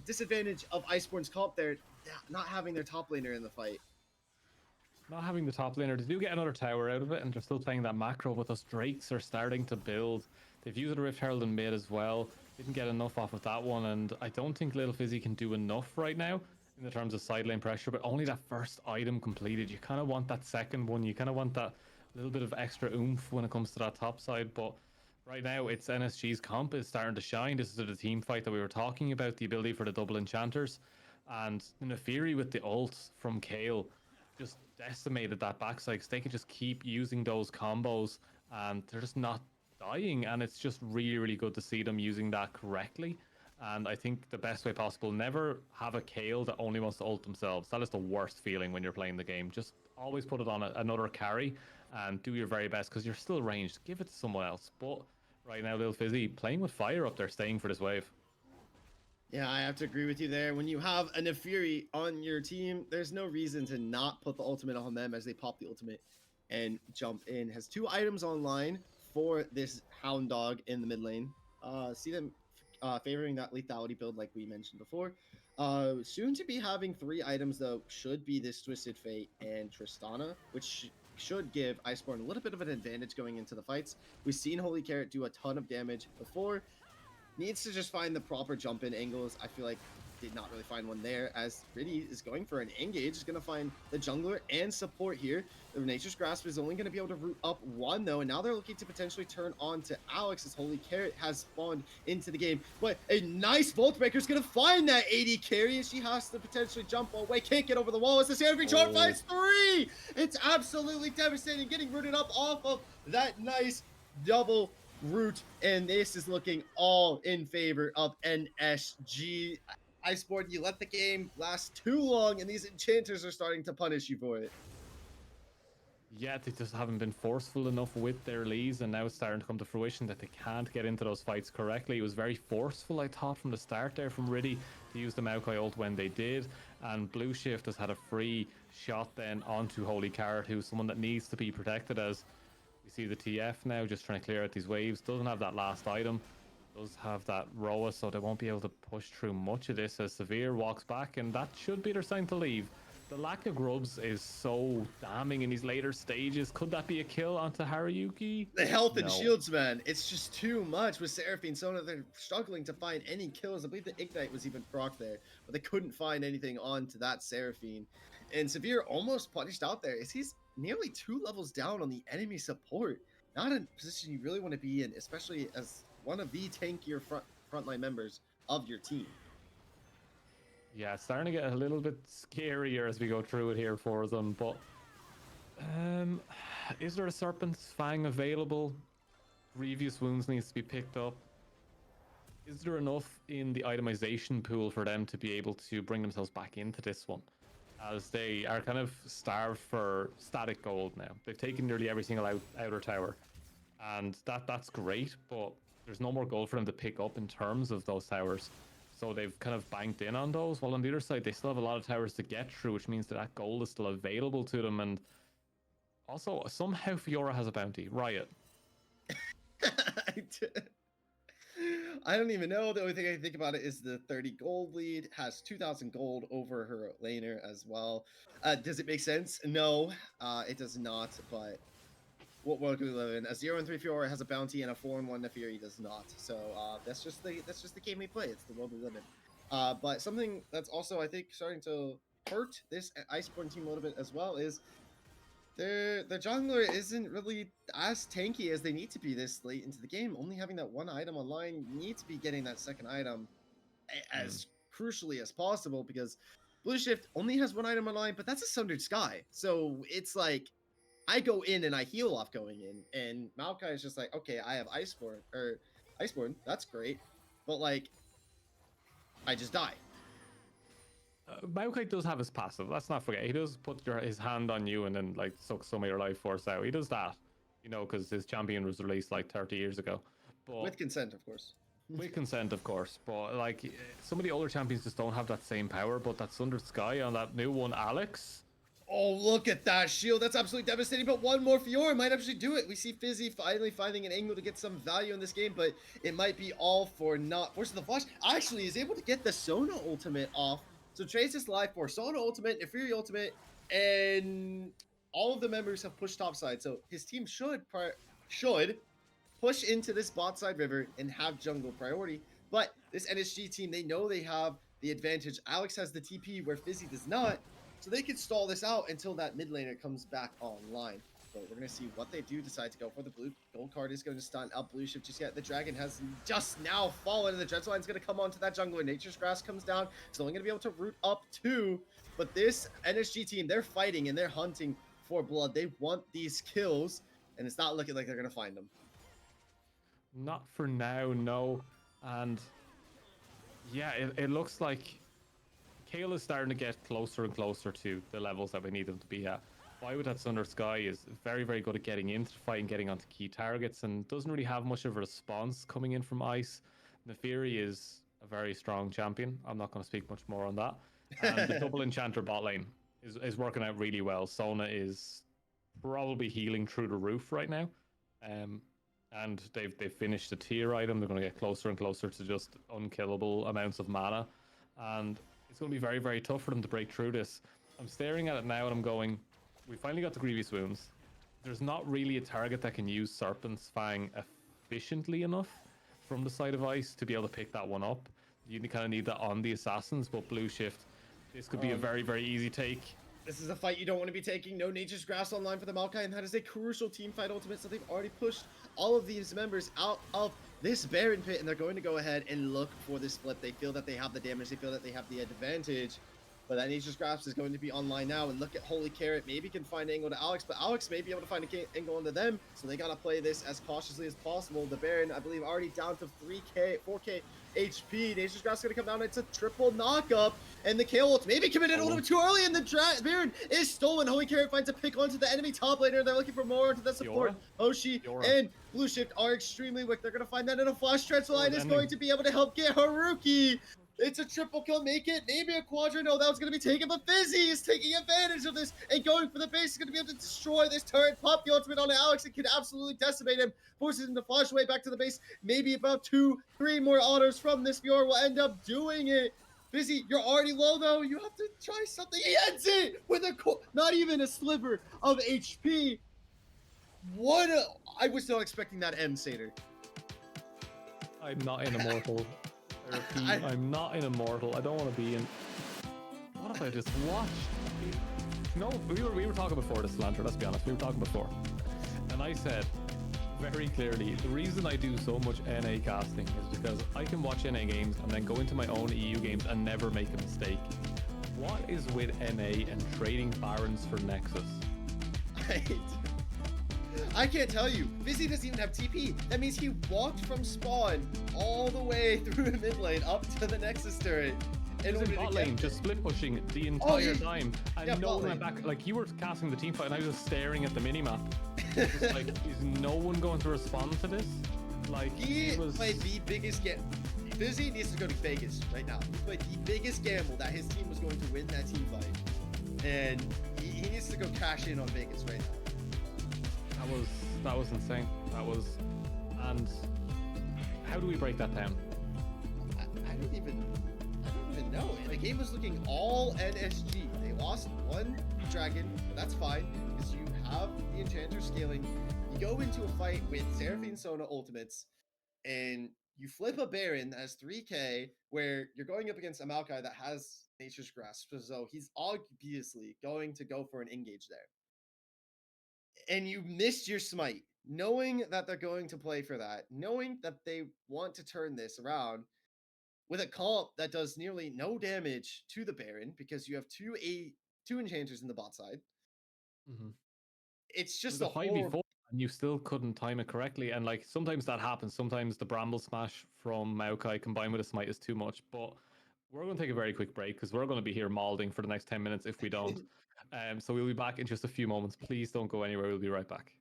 disadvantage of Iceborn's comp there, not having their top laner in the fight. Not having the top laner, they do get another tower out of it, and they're still playing that macro, but those Drakes are starting to build. They've used a Rift Herald in mid as well. Didn't get enough off of that one, and I don't think Little Fizzy can do enough right now in the terms of side lane pressure, but only that first item completed. You kind of want that second one. You kind of want that little bit of extra oomph when it comes to that top side, but right now it's NSG's comp is starting to shine. This is the team fight that we were talking about, the ability for the double enchanters, and the Nefiri with the ult from Kale just decimated that backside. They can just keep using those combos and they're just not dying, and it's just really, really good to see them using that correctly. And I think the best way possible, never have a Kale that only wants to ult themselves. That is the worst feeling when you're playing the game. Just always put it on another carry and do your very best, because you're still ranged. Give it to someone else. But right now, Lil Fizzy playing with fire up there, staying for this wave. Yeah, I have to agree with you there. When you have a Nefiri on your team, there's no reason to not put the ultimate on them as they pop the ultimate and jump in. Has 2 items online for this Hound Dog in the mid lane. See them favoring that lethality build like we mentioned before. Soon to be having 3 items, though, should be this Twisted Fate and Tristana, which should give Iceborn a little bit of an advantage going into the fights. We've seen Holy Carrot do a ton of damage before. Needs to just find the proper jump in angles. I feel like did not really find one there, as Riddy is going for an engage. Is going to find the jungler and support here. The Nature's Grasp is only going to be able to root up 1, though, and now they're looking to potentially turn on to Alex, as Holy Carrot has spawned into the game. But a nice Volt Breaker is going to find that 80 carry, and she has to potentially jump away. Can't get over the wall as the Sandry Charm finds 3! It's absolutely devastating, getting rooted up off of that nice double root, and this is looking all in favor of NSG. Iceborn, you let the game last too long, and these enchanters are starting to punish you for it. Yeah, they just haven't been forceful enough with their leads, and now it's starting to come to fruition that they can't get into those fights correctly. It was very forceful, I thought, from the start there from Riddy to use the Maokai ult when they did, and Blue Shift has had a free shot then onto Holy Carrot, who's someone that needs to be protected, as we see the TF now just trying to clear out these waves. Doesn't have that last item, does have that Roa, so they won't be able to push through much of this as Severe walks back, and that should be their sign to leave. The lack of grubs is so damning in these later stages. Could that be a kill onto Haruyuki? The health and shields, man. It's just too much with Seraphine. Sona, they're struggling to find any kills. I believe the Ignite was even proc there, but they couldn't find anything onto that Seraphine. And Severe almost punished out there. He's nearly 2 levels down on the enemy support. Not a position you really want to be in, especially as one of the tankier frontline members of your team. Yeah, it's starting to get a little bit scarier as we go through it here for them, but is there a Serpent's Fang available? Grievous Wounds needs to be picked up. Is there enough in the itemization pool for them to be able to bring themselves back into this one? As they are kind of starved for static gold now. They've taken nearly every single outer tower, and that's great, but there's no more gold for them to pick up in terms of those towers. So they've kind of banked in on those, while on the other side, they still have a lot of towers to get through, which means that gold is still available to them. And also, somehow Fiora has a bounty. Riot. I don't even know. The only thing I can think about it is the 30 gold lead, has 2,000 gold over her laner as well. Does it make sense? No, it does not, but what world do we live in? A 0-3 Fiora has a bounty, and a 4-1 Nefiri does not. So that's just the game we play. It's the world we live in. But something that's also, I think, starting to hurt this Iceborn team a little bit as well is their jungler isn't really as tanky as they need to be this late into the game. Only having that 1 item online, you need to be getting that second item as crucially as possible, because Blue Shift only has 1 item online, but that's a Sundered Sky. So it's like, I go in and I heal off going in, and Maokai is just like, okay, I have Iceborn, that's great, but like, I just die. Maokai does have his passive. Let's not forget. He does put his hand on you and then like suck some of your life force out. He does that, because his champion was released like 30 years ago. But With consent, of course. with consent, of course. But like some of the older champions just don't have that same power. But that Sundered Sky on that new one, Alex. Oh, look at that shield. That's absolutely devastating. But one more Fiora might actually do it. We see Fizzy finally finding an angle to get some value in this game, but it might be all for naught. Force of the Flash actually is able to get the Sona ultimate off. So trades this live for Sona ultimate, Fury ultimate, and all of the members have pushed topside. So his team should push into this bot side river and have jungle priority. But this NSG team, they know they have the advantage. Alex has the TP where Fizzy does not. So they can stall this out until that mid laner comes back online. But we're going to see what they do. Decide to go for the blue. Gold card is going to stun up blue shift just yet. The dragon has just now fallen, and the Dread's Line's going to come onto that jungle. And Nature's Grass comes down. It's only going to be able to root up two. But this NSG team, they're fighting and they're hunting for blood. They want these kills, and it's not looking like they're going to find them. Not for now, no. And yeah, it looks like Kale is starting to get closer and closer to the levels that we need them to be at. Why would that Sundered Sky is very, very good at getting into the fight and getting onto key targets and doesn't really have much of a response coming in from Ice. Nefiri is a very strong champion. I'm not going to speak much more on that. And the double enchanter bot lane is working out really well. Sona is probably healing through the roof right now. And they've finished the tier item. They're going to get closer and closer to just unkillable amounts of mana. And it's going to be very, very tough for them to break through this. I'm staring at it now and I'm going, we finally got the Grievous Wounds. There's not really a target that can use Serpent's Fang efficiently enough from the side of Ice to be able to pick that one up. You kind of need that on the Assassins, but Blue Shift, this could be a very, very easy take. This is a fight you don't want to be taking. No Nature's Grass online for the Maokai, and that is a crucial team fight ultimate, so they've already pushed all of these members out of this Baron pit, and they're going to go ahead and look for this flip. They feel that they have the damage, they feel that they have the advantage, but that Nature's Grass is going to be online now, and look at Holy Carrot. Maybe can find an angle to Alex, but Alex may be able to find an angle into them, so they got to play this as cautiously as possible. The Baron, I believe, already down to 4k HP. Nature's Grass is going to come down. It's a triple knockup, and the KO ult maybe committed a little bit too early, and the Baron is stolen. Holy Carrot finds a pick onto the enemy top laner. They're looking for more into the support. Hoshi and Blue Shift are extremely weak. They're going to find that in a flash. Dreadful Line is going to be able to help get Haruki. It's a triple kill, make it, maybe a quadra. No, that was going to be taken, but Fizzy is taking advantage of this and going for the base. Is going to be able to destroy this turret, pop the ultimate on Alex. It can absolutely decimate him, forces him to flash away back to the base. Maybe about 2-3 more autos from this Fiora will end up doing it. Fizzy, you're already low though. You have to try something. He ends it with a not even a sliver of HP. I was not expecting that M, Satyr. I'm not in Immortal. I'm not in Immortal. I don't want to be in. What if I just watched? No, we were talking before this, Lantern. Let's be honest. We were talking before, and I said very clearly the reason I do so much NA casting is because I can watch NA games and then go into my own EU games and never make a mistake. What is with NA and trading Barons for Nexus? I can't tell you. Fizzy doesn't even have TP. That means he walked from spawn all the way through the mid lane up to the Nexus turret. In bot lane, just split pushing the entire time, and no one went back. Like you were casting the team fight, and I was just staring at the minimap. Just like, is no one going to respond to this? Like he played the biggest game. Fizzy needs to go to Vegas right now. He played the biggest gamble that his team was going to win that team fight, and he needs to go cash in on Vegas right now. That was insane. And how do we break that down? I don't even know. The game was looking all NSG. They lost one dragon, but that's fine because you have the enchanter scaling. You go into a fight with Seraphine Sona ultimates, and you flip a Baron that has 3k, where you're going up against a Maokai that has Nature's Grasp, so he's obviously going to go for an engage there. And you missed your smite, knowing that they're going to play for that, knowing that they want to turn this around with a comp that does nearly no damage to the Baron because you have two enchanters in the bot side. Mm-hmm. It's just a 5v4 and you still couldn't time it correctly. And like sometimes that happens. Sometimes the Bramble Smash from Maokai combined with a smite is too much. But We're going to take a very quick break because we're going to be here malding for the next 10 minutes if we don't. So we'll be back in just a few moments. Please don't go anywhere. We'll be right back.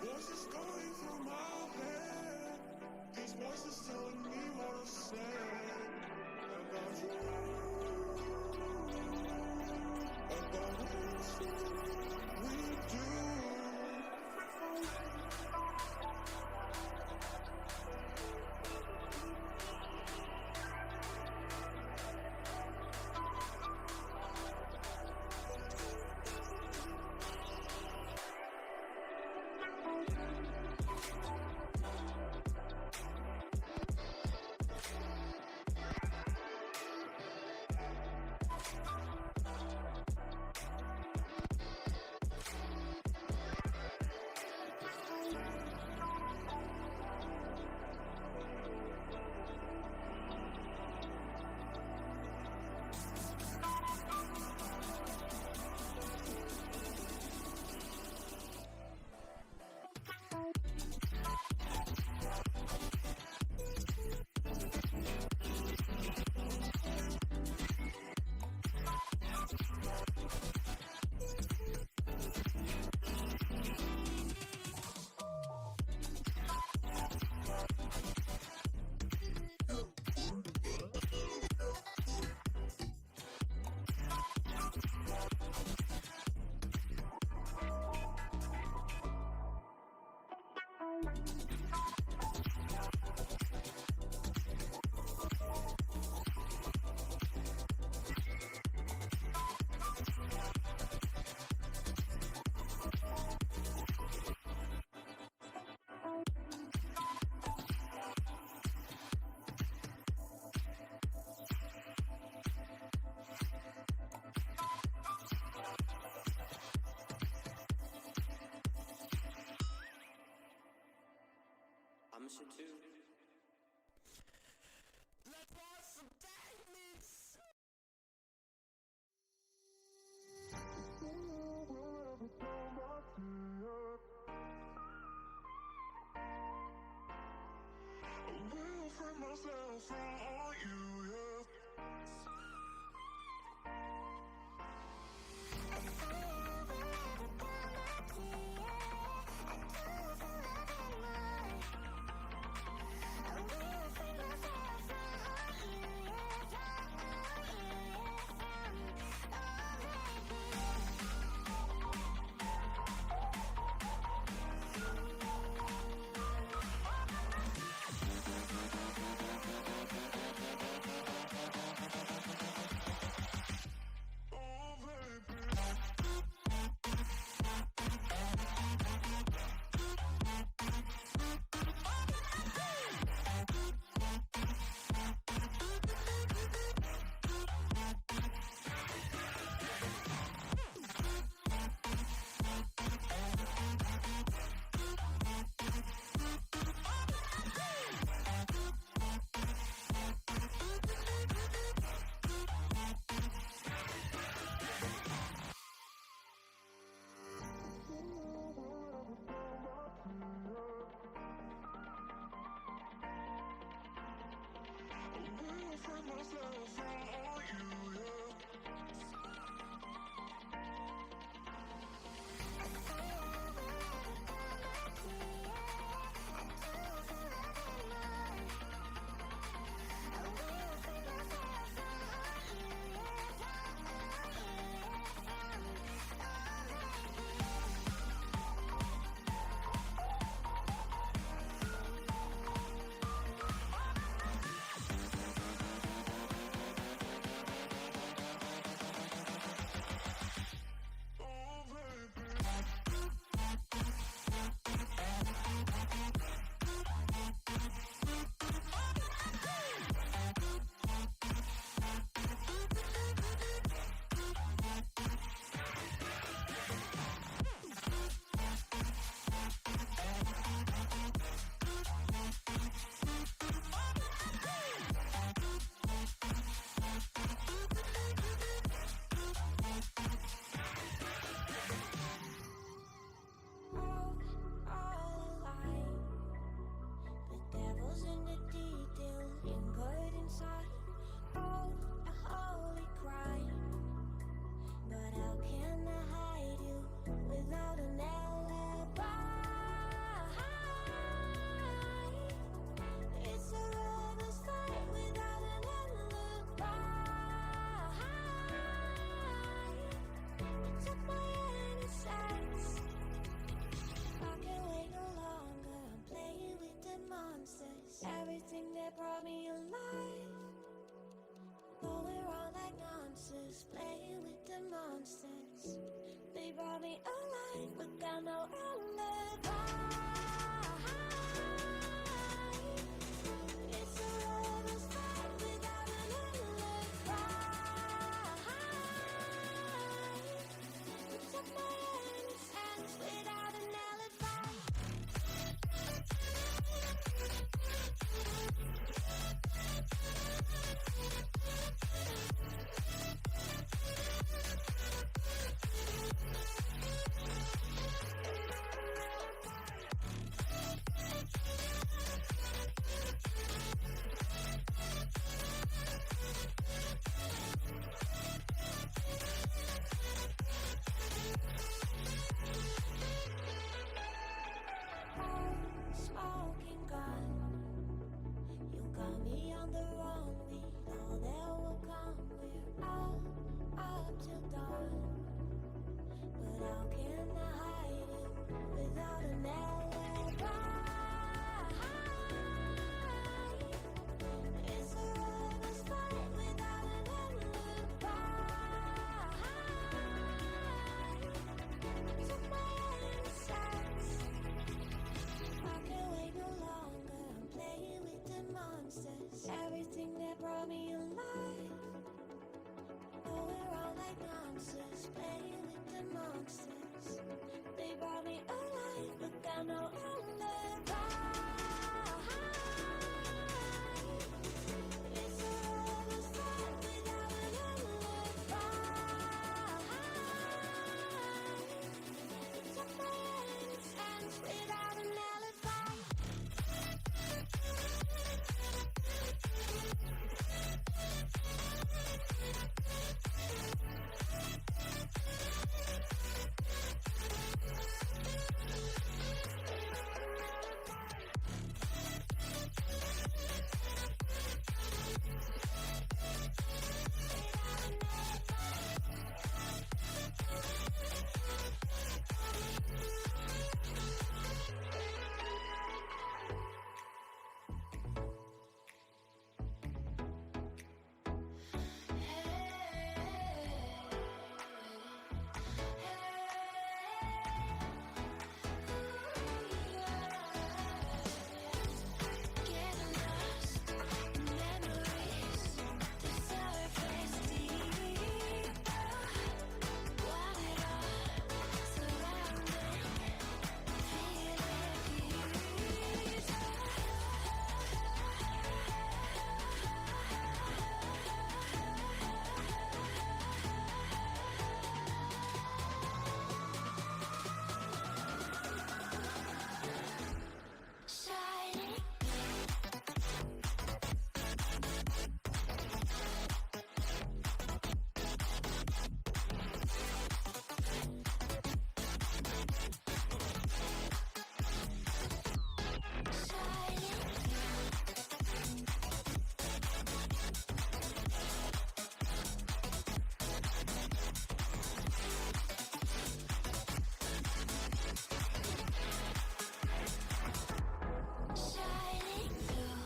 Voices going through my head. These voices telling me what to say about you. About us. We do. I know I'm the right. It's a lover's fight without an alibi. Took my hands without an alibi. Getting lost in memories, the surface deeper. Want it all surrounding, feel it deeper. Shining. Shining through.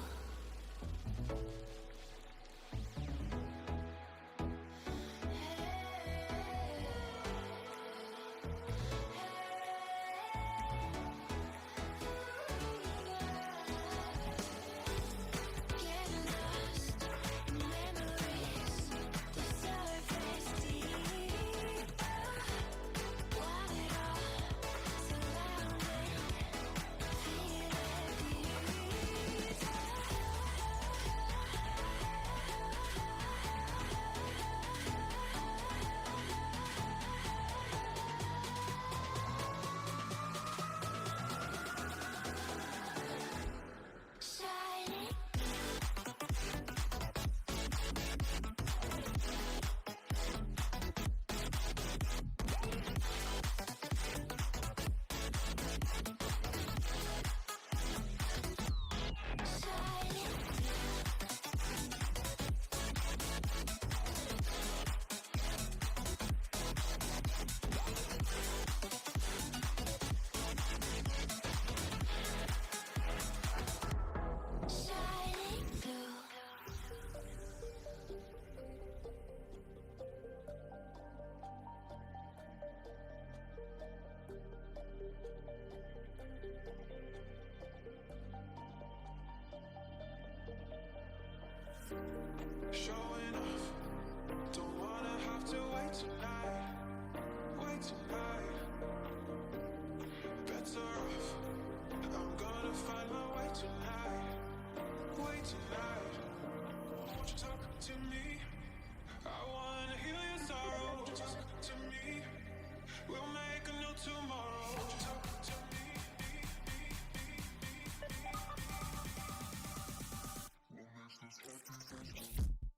Getting lost in memories, the surface deeper. Want it all surrounding, feel it deeper. Shining. Shining. Shining through. Showing off, don't wanna have to wait tonight. Wait tonight. Better off, I'm gonna find my way tonight. Wait tonight. Won't you talk to me? I wanna heal your sorrow. Won't you talk to me? We'll make a new tomorrow. Won't you talk to me? We'll make this happen.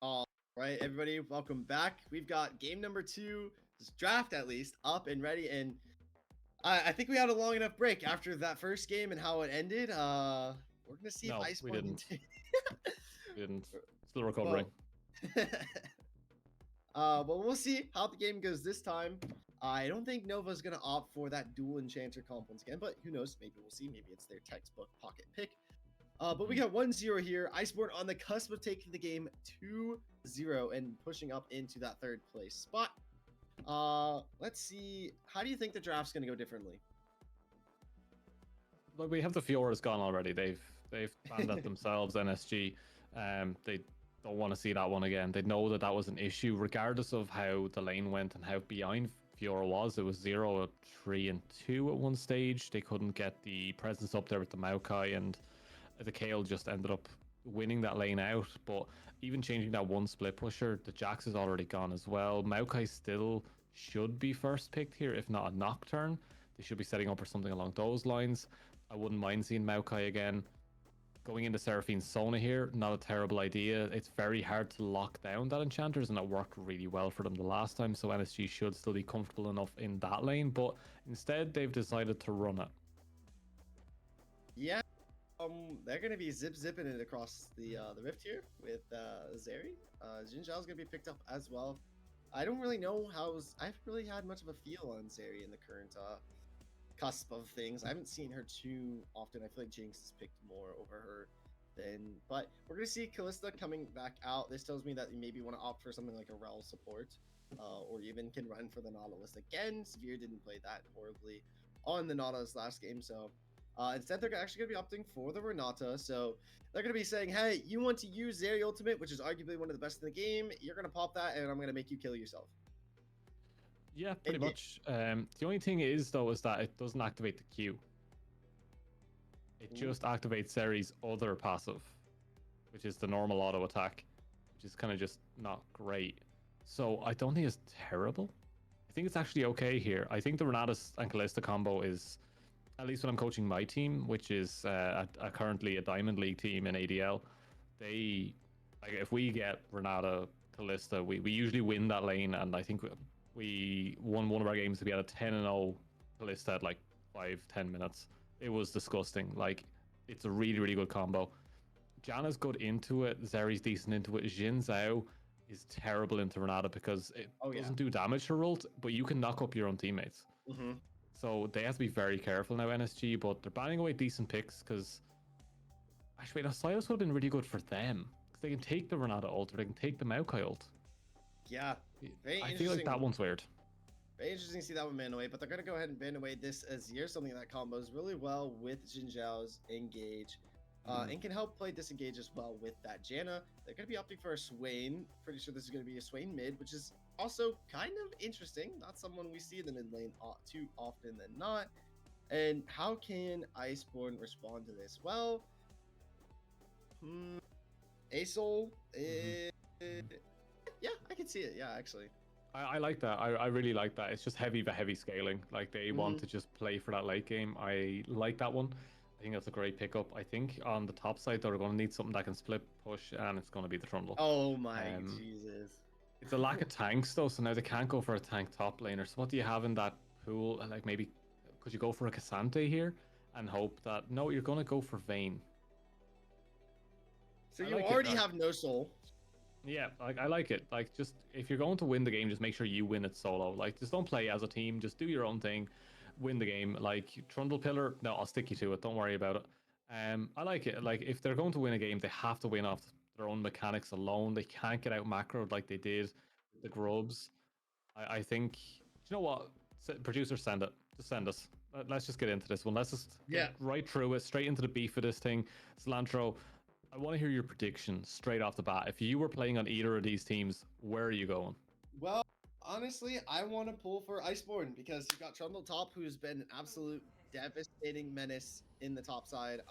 All right, everybody, welcome back. We've got game number 2, this draft at least, up and ready. And I think we had a long enough break after that first game and how it ended. We're gonna see No, if we Iceborn didn't. can We didn't. Still recovering. But we'll see how the game goes this time. I don't think Nova's gonna opt for that dual enchanter comp once again, but who knows? Maybe we'll see. Maybe it's their textbook pocket pick. But we got 1-0 here. Iceborn on the cusp of taking the game 2-0 and pushing up into that third place spot. Let's see. How do you think the draft's gonna go differently? Look, we have the Fioras gone already. They've banned that themselves. NSG. They don't want to see that one again. They know that was an issue, regardless of how the lane went and how behind Fiora was. It was 0-3-2 at one stage. They couldn't get the presence up there with the Maokai, and the Kale just ended up winning that lane out. But even changing that one split pusher, the Jax is already gone as well. Maokai still should be first picked here, if not a Nocturne. They should be setting up for something along those lines. I wouldn't mind seeing Maokai again. Going into Seraphine's Sona here, not a terrible idea. It's very hard to lock down that Enchanters, and it worked really well for them the last time, so NSG should still be comfortable enough in that lane, but instead they've decided to run it. Yeah, they're gonna be zipping it across the rift here with Zeri. Xin Zhao's gonna be picked up as well. I don't really know I haven't really had much of a feel on Zeri in the current cusp of things. I haven't seen her too often. I feel like Jinx has picked more over her than, but we're gonna see Kalista coming back out. This tells me that you maybe want to opt for something like a Rel support, or even can run for the Nautilus again. Severe didn't play that horribly on the Nautilus last game, so instead they're actually gonna be opting for the Renata. So they're gonna be saying, hey, you want to use Zeri ultimate, which is arguably one of the best in the game, you're gonna pop that and I'm gonna make you kill yourself. Yeah, pretty much. The only thing is, though, is that it doesn't activate the Q. It just activates Zeri's other passive, which is the normal auto attack, which is kind of just not great. So I don't think it's terrible. I think it's actually okay here. I think the Renatus and Kalista combo is, at least when I'm coaching my team, which is currently a Diamond League team in ADL, they, like, if we get Renata, Kalista, we usually win that lane, and I think we won one of our games to be at a 10-0 Kalista at like 5-10 minutes. It was disgusting. Like, it's a really, really good combo. Janna's good into it. Zeri's decent into it. Xin Zhao is terrible into Renata because it doesn't do damage to her ult, but you can knock up your own teammates. So they have to be very careful now, NSG, but they're banning away decent picks because actually, no, Silas would have been really good for them because they can take the Renata ult or they can take the Maokai ult. Yeah, I feel like that one's weird. Very interesting to see that one ban away, but they're going to go ahead and ban away this Azir, something that combos really well with Xin Zhao's engage, and can help play disengage as well with that Janna. They're going to be opting for a Swain. Pretty sure this is going to be a Swain mid, which is also kind of interesting. Not someone we see in the mid lane too often than not. And how can Iceborn respond to this? Well, Asol, yeah, I can see it. Yeah, actually. I like that. I really like that. It's just heavy scaling. Like, they want to just play for that late game. I like that one. I think that's a great pickup. I think on the top side, they're going to need something that can split push, and it's going to be the Trundle. Oh my Jesus. It's a lack of tanks, though, so now they can't go for a tank top laner. So what do you have in that pool? Like, maybe, could you go for a Cassante here and hope that... No, you're going to go for Vayne. So you already have no soul. Yeah, like, I like it. Like, just, if you're going to win the game, just make sure you win it solo. Like, just don't play as a team. Just do your own thing. Win the game. Like, Trundle Pillar, no, I'll stick you to it. Don't worry about it. I like it. Like, if they're going to win a game, they have to win off their own mechanics alone. They can't get out macroed like they did with the Grubs. I think, you know what? Producer, send it. Just send us. Let's just get into this one. Let's just get right through it, straight into the beef of this thing. Cilantro, I want to hear your prediction straight off the bat. If you were playing on either of these teams, where are you going? Well, honestly, I want to pull for Iceborn because you got Trundle top, who's been an absolute devastating menace in the top side.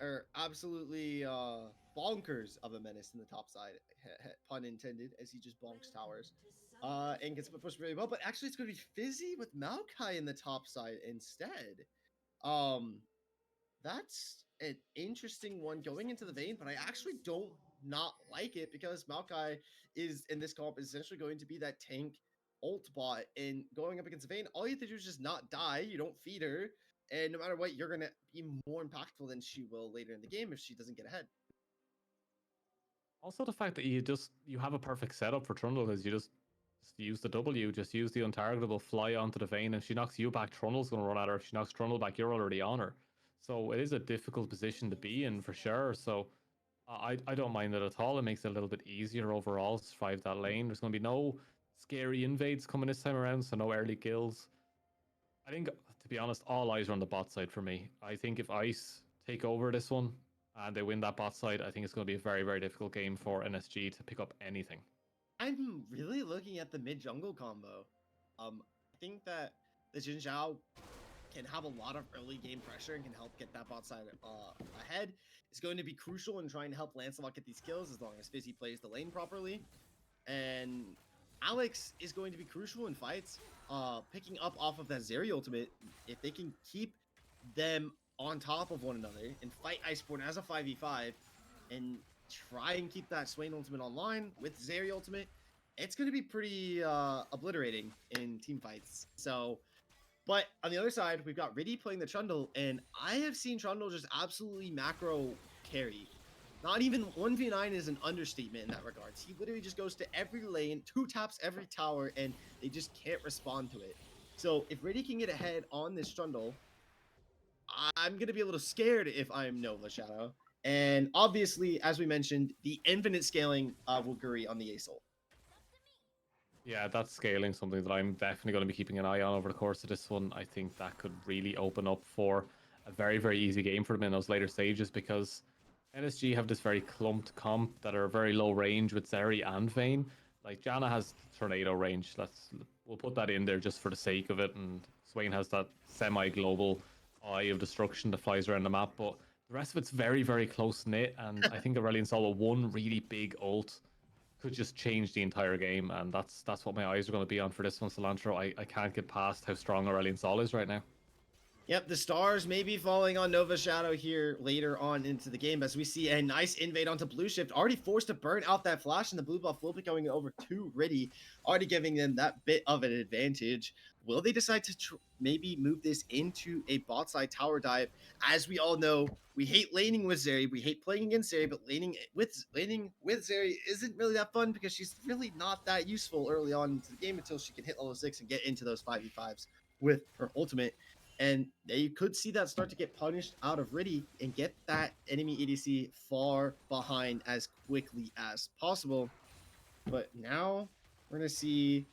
Or absolutely bonkers of a menace in the top side, pun intended, as he just bonks towers. And gets pushed really well, but actually it's going to be Fizzy with Maokai in the top side instead. Um, that's an interesting one going into the vein, but I actually don't not like it because Maokai is in this comp is essentially going to be that tank ult bot, and going up against the vein, all you have to do is just not die. You don't feed her, and no matter what, you're gonna be more impactful than she will later in the game if she doesn't get ahead. Also, the fact that you have a perfect setup for Trundle because you just use the W, just use the untargetable, fly onto the vein, and she knocks you back. Trundle's going to run at her. If she knocks Trundle back, you're already on her. So it is a difficult position to be in for sure. So I don't mind it at all. It makes it a little bit easier overall to survive that lane. There's going to be no scary invades coming this time around, so no early kills. I think, to be honest, all eyes are on the bot side for me. I think if Ice take over this one and they win that bot side, I think it's going to be a very, very difficult game for NSG to pick up anything. I'm really looking at the mid jungle combo. I think that the Jin Zhao can have a lot of early game pressure and can help get that bot side ahead. It's going to be crucial in trying to help Lancelot get these kills as long as Fizzy plays the lane properly. And Alex is going to be crucial in fights, picking up off of that Zeri ultimate. If they can keep them on top of one another and fight Iceborn as a 5v5 and try and keep that Swain ultimate online with Zeri ultimate, it's going to be pretty obliterating in team fights. So, but on the other side, we've got Riddy playing the Trundle, and I have seen Trundle just absolutely macro carry. Not even 1v9 is an understatement in that regards. He literally just goes to every lane, 2-taps every tower, and they just can't respond to it. So if Riddy can get ahead on this Trundle, I'm going to be a little scared if I'm Nova Shadow. And obviously, as we mentioned, the infinite scaling will Guri on the Asol. Yeah, that's scaling something that I'm definitely going to be keeping an eye on over the course of this one. I think that could really open up for a very, very easy game for them in those later stages because NSG have this very clumped comp that are very low range with Zeri and Vayne. Like Janna has tornado range. We'll put that in there just for the sake of it, and Swain has that semi-global eye of destruction that flies around the map. But the rest of it's very, very close knit, and I think Aurelion Sol with one really big ult could just change the entire game, and that's what my eyes are going to be on for this one, Cilantro. I can't get past how strong Aurelion Sol is right now. Yep, the stars may be falling on Nova Shadow here later on into the game as we see a nice invade onto Blue Shift, already forced to burn out that flash, and the blue buff will be going over to Riddy, already giving them that bit of an advantage. Will they decide to maybe move this into a bot side tower dive? As we all know, we hate laning with Zeri, we hate playing against Zeri, but laning with Zeri isn't really that fun because she's really not that useful early on into the game until she can hit level 6 and get into those 5v5s with her ultimate. And you could see that start to get punished out of Riddy and get that enemy EDC far behind as quickly as possible. But now we're going to see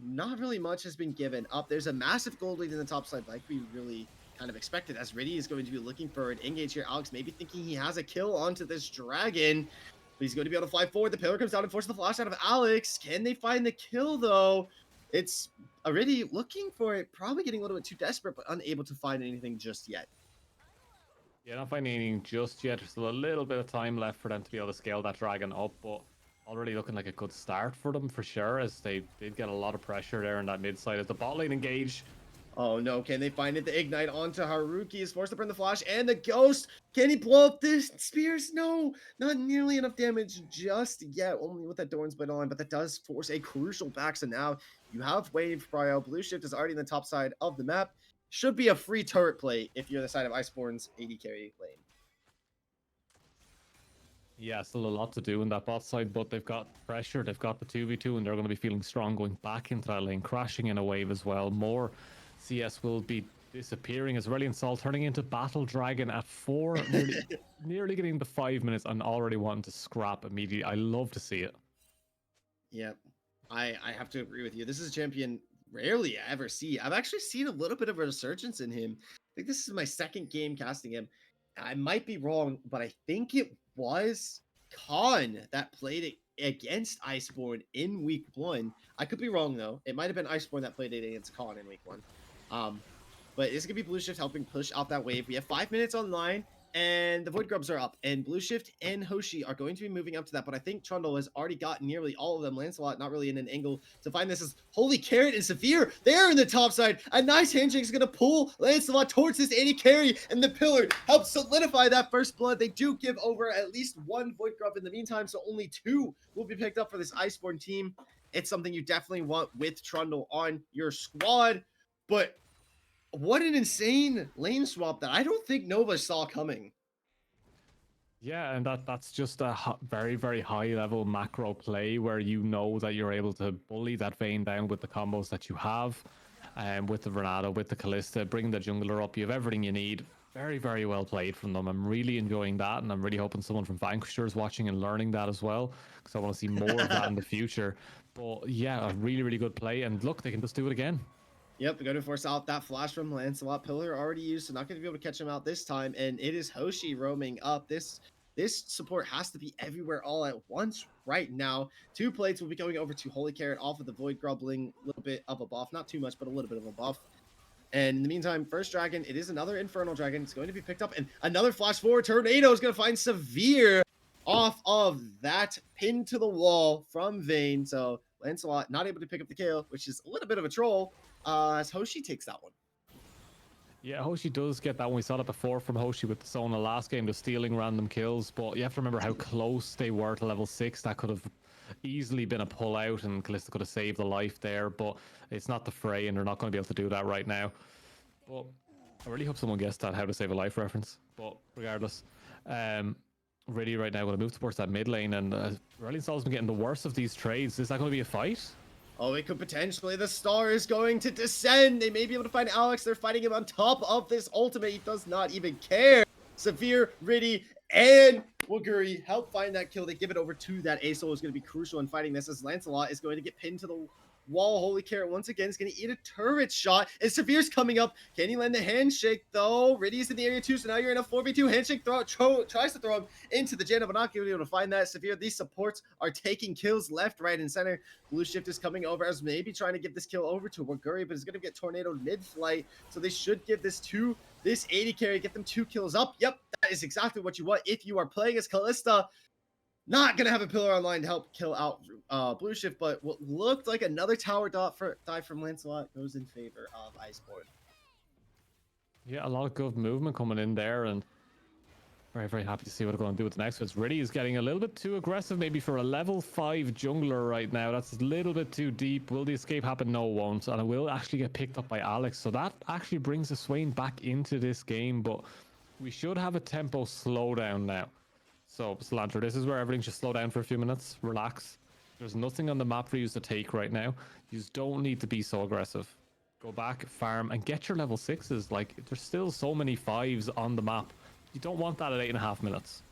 not really much has been given up. There's a massive gold lead in the top side like we really kind of expected, as Riddy is going to be looking for an engage here. Alex maybe thinking he has a kill onto this dragon, but he's going to be able to fly forward. The pillar comes down and forces the flash out of Alex. Can they find the kill though? It's already looking for it, probably getting a little bit too desperate, but unable to find anything just yet. Yeah, not finding anything just yet. There's still a little bit of time left for them to be able to scale that dragon up, but already looking like a good start for them for sure, as they did get a lot of pressure there in that mid side as the bot lane engage. Oh no, can they find it? The ignite onto Haruki is forced to burn the flash, and the ghost. Can he blow up this spears? No, not nearly enough damage just yet, only with that Dorn's Blade on, but that does force a crucial back. So now you have wave prio. Blue Shift is already in the top side of the map. Should be a free turret play if you're the side of Iceborn's AD carry lane. Yeah, still a lot to do in that bot side, but they've got pressure. They've got the 2v2, and they're going to be feeling strong going back into that lane, crashing in a wave as well. More CS will be disappearing as Aurelion Sol turning into Battle Dragon at 4, nearly getting to 5 minutes and already wanting to scrap immediately. I love to see it. Yep, I have to agree with you. This is a champion rarely I ever see. I've actually seen a little bit of a resurgence in him. I think this is my second game casting him. I might be wrong, but I think it was Khan that played it against Iceborn in week 1. I could be wrong though. It might have been Iceborn that played it against Khan in week 1. But it's gonna be Blue Shift helping push out that wave. We have 5 minutes online, and the Void Grubs are up, and Blue Shift and Hoshi are going to be moving up to that. But I think Trundle has already got nearly all of them. Lancelot not really in an angle to find this. As Holy Carrot and Severe, they're in the top side. A nice handshake is gonna pull Lancelot towards this 80 carry, and the pillar helps solidify that first blood. They do give over at least one Void Grub in the meantime, so only 2 will be picked up for this Iceborn team. It's something you definitely want with Trundle on your squad, but what an insane lane swap that I don't think Nova saw coming. Yeah, and that's just a very, very high level macro play where you know that you're able to bully that Vayne down with the combos that you have, with the Renata, with the Callista, bring the jungler up. You have everything you need. Very, very well played from them. I'm really enjoying that, and I'm really hoping someone from Vanquisher is watching and learning that as well, because I want to see more of that in the future. But yeah, a really, really good play, and look, they can just do it again. Yep, they're going to force out that flash from Lancelot. Pillar already used, so not going to be able to catch him out this time. And it is Hoshi roaming up. This support has to be everywhere all at once right now. 2 plates will be going over to Holy Carrot off of the Void Grubbling. A little bit of a buff. Not too much, but a little bit of a buff. And in the meantime, first dragon, it is another Infernal Dragon. It's going to be picked up. And another flash forward tornado is going to find Severe off of that pin to the wall from Vayne. So Lancelot not able to pick up the kill, which is a little bit of a troll. As Hoshi takes that one. Yeah, Hoshi does get that one. We saw that before from Hoshi with the Sona last game, just stealing random kills. But you have to remember how close they were to level 6. That could have easily been a pull out, and Callista could have saved the life there. But it's not the fray, and they're not going to be able to do that right now. But I really hope someone gets that How to Save a Life reference. But regardless, really right now going to move towards that mid lane, and Aurelion Sol's been getting the worst of these trades. Is that going to be a fight? Oh, it could potentially. The star is going to descend. They may be able to find Alex. They're fighting him on top of this ultimate. He does not even care. Severe, Riddy, and Waguri help find that kill. They give it over to that Asol. Is going to be crucial in fighting this, as Lancelot is going to get pinned to the wall. Holy Carrot once again is going to eat a turret shot. And Severe's coming up. Can he land the handshake though? Riddy's in the area too, so now you're in a 4v2 handshake. Tries to throw him into the Jana, but not going to be able to find that. Severe, these supports are taking kills left, right, and center. Blue Shift is coming over as maybe trying to give this kill over to Waguri, but it's going to get tornadoed mid-flight. So they should give this to this 80 carry, get them 2 kills up. Yep, that is exactly what you want if you are playing as Callista. Not going to have a pillar online to help kill out Blue Shift, but what looked like another tower dive from Lancelot goes in favor of Iceborn. Yeah, a lot of good movement coming in there, and very, very happy to see what they're going to do with the next one. Riddy is getting a little bit too aggressive maybe for a level 5 jungler right now. That's a little bit too deep. Will the escape happen? No, it won't. And it will actually get picked up by Alex. So that actually brings the Swain back into this game, but we should have a tempo slowdown now. So, Slanter, this is where everything should slow down for a few minutes. Relax. There's nothing on the map for you to take right now. You just don't need to be so aggressive. Go back, farm, and get your level 6s. Like, there's still so many 5s on the map. You don't want that at 8.5 minutes.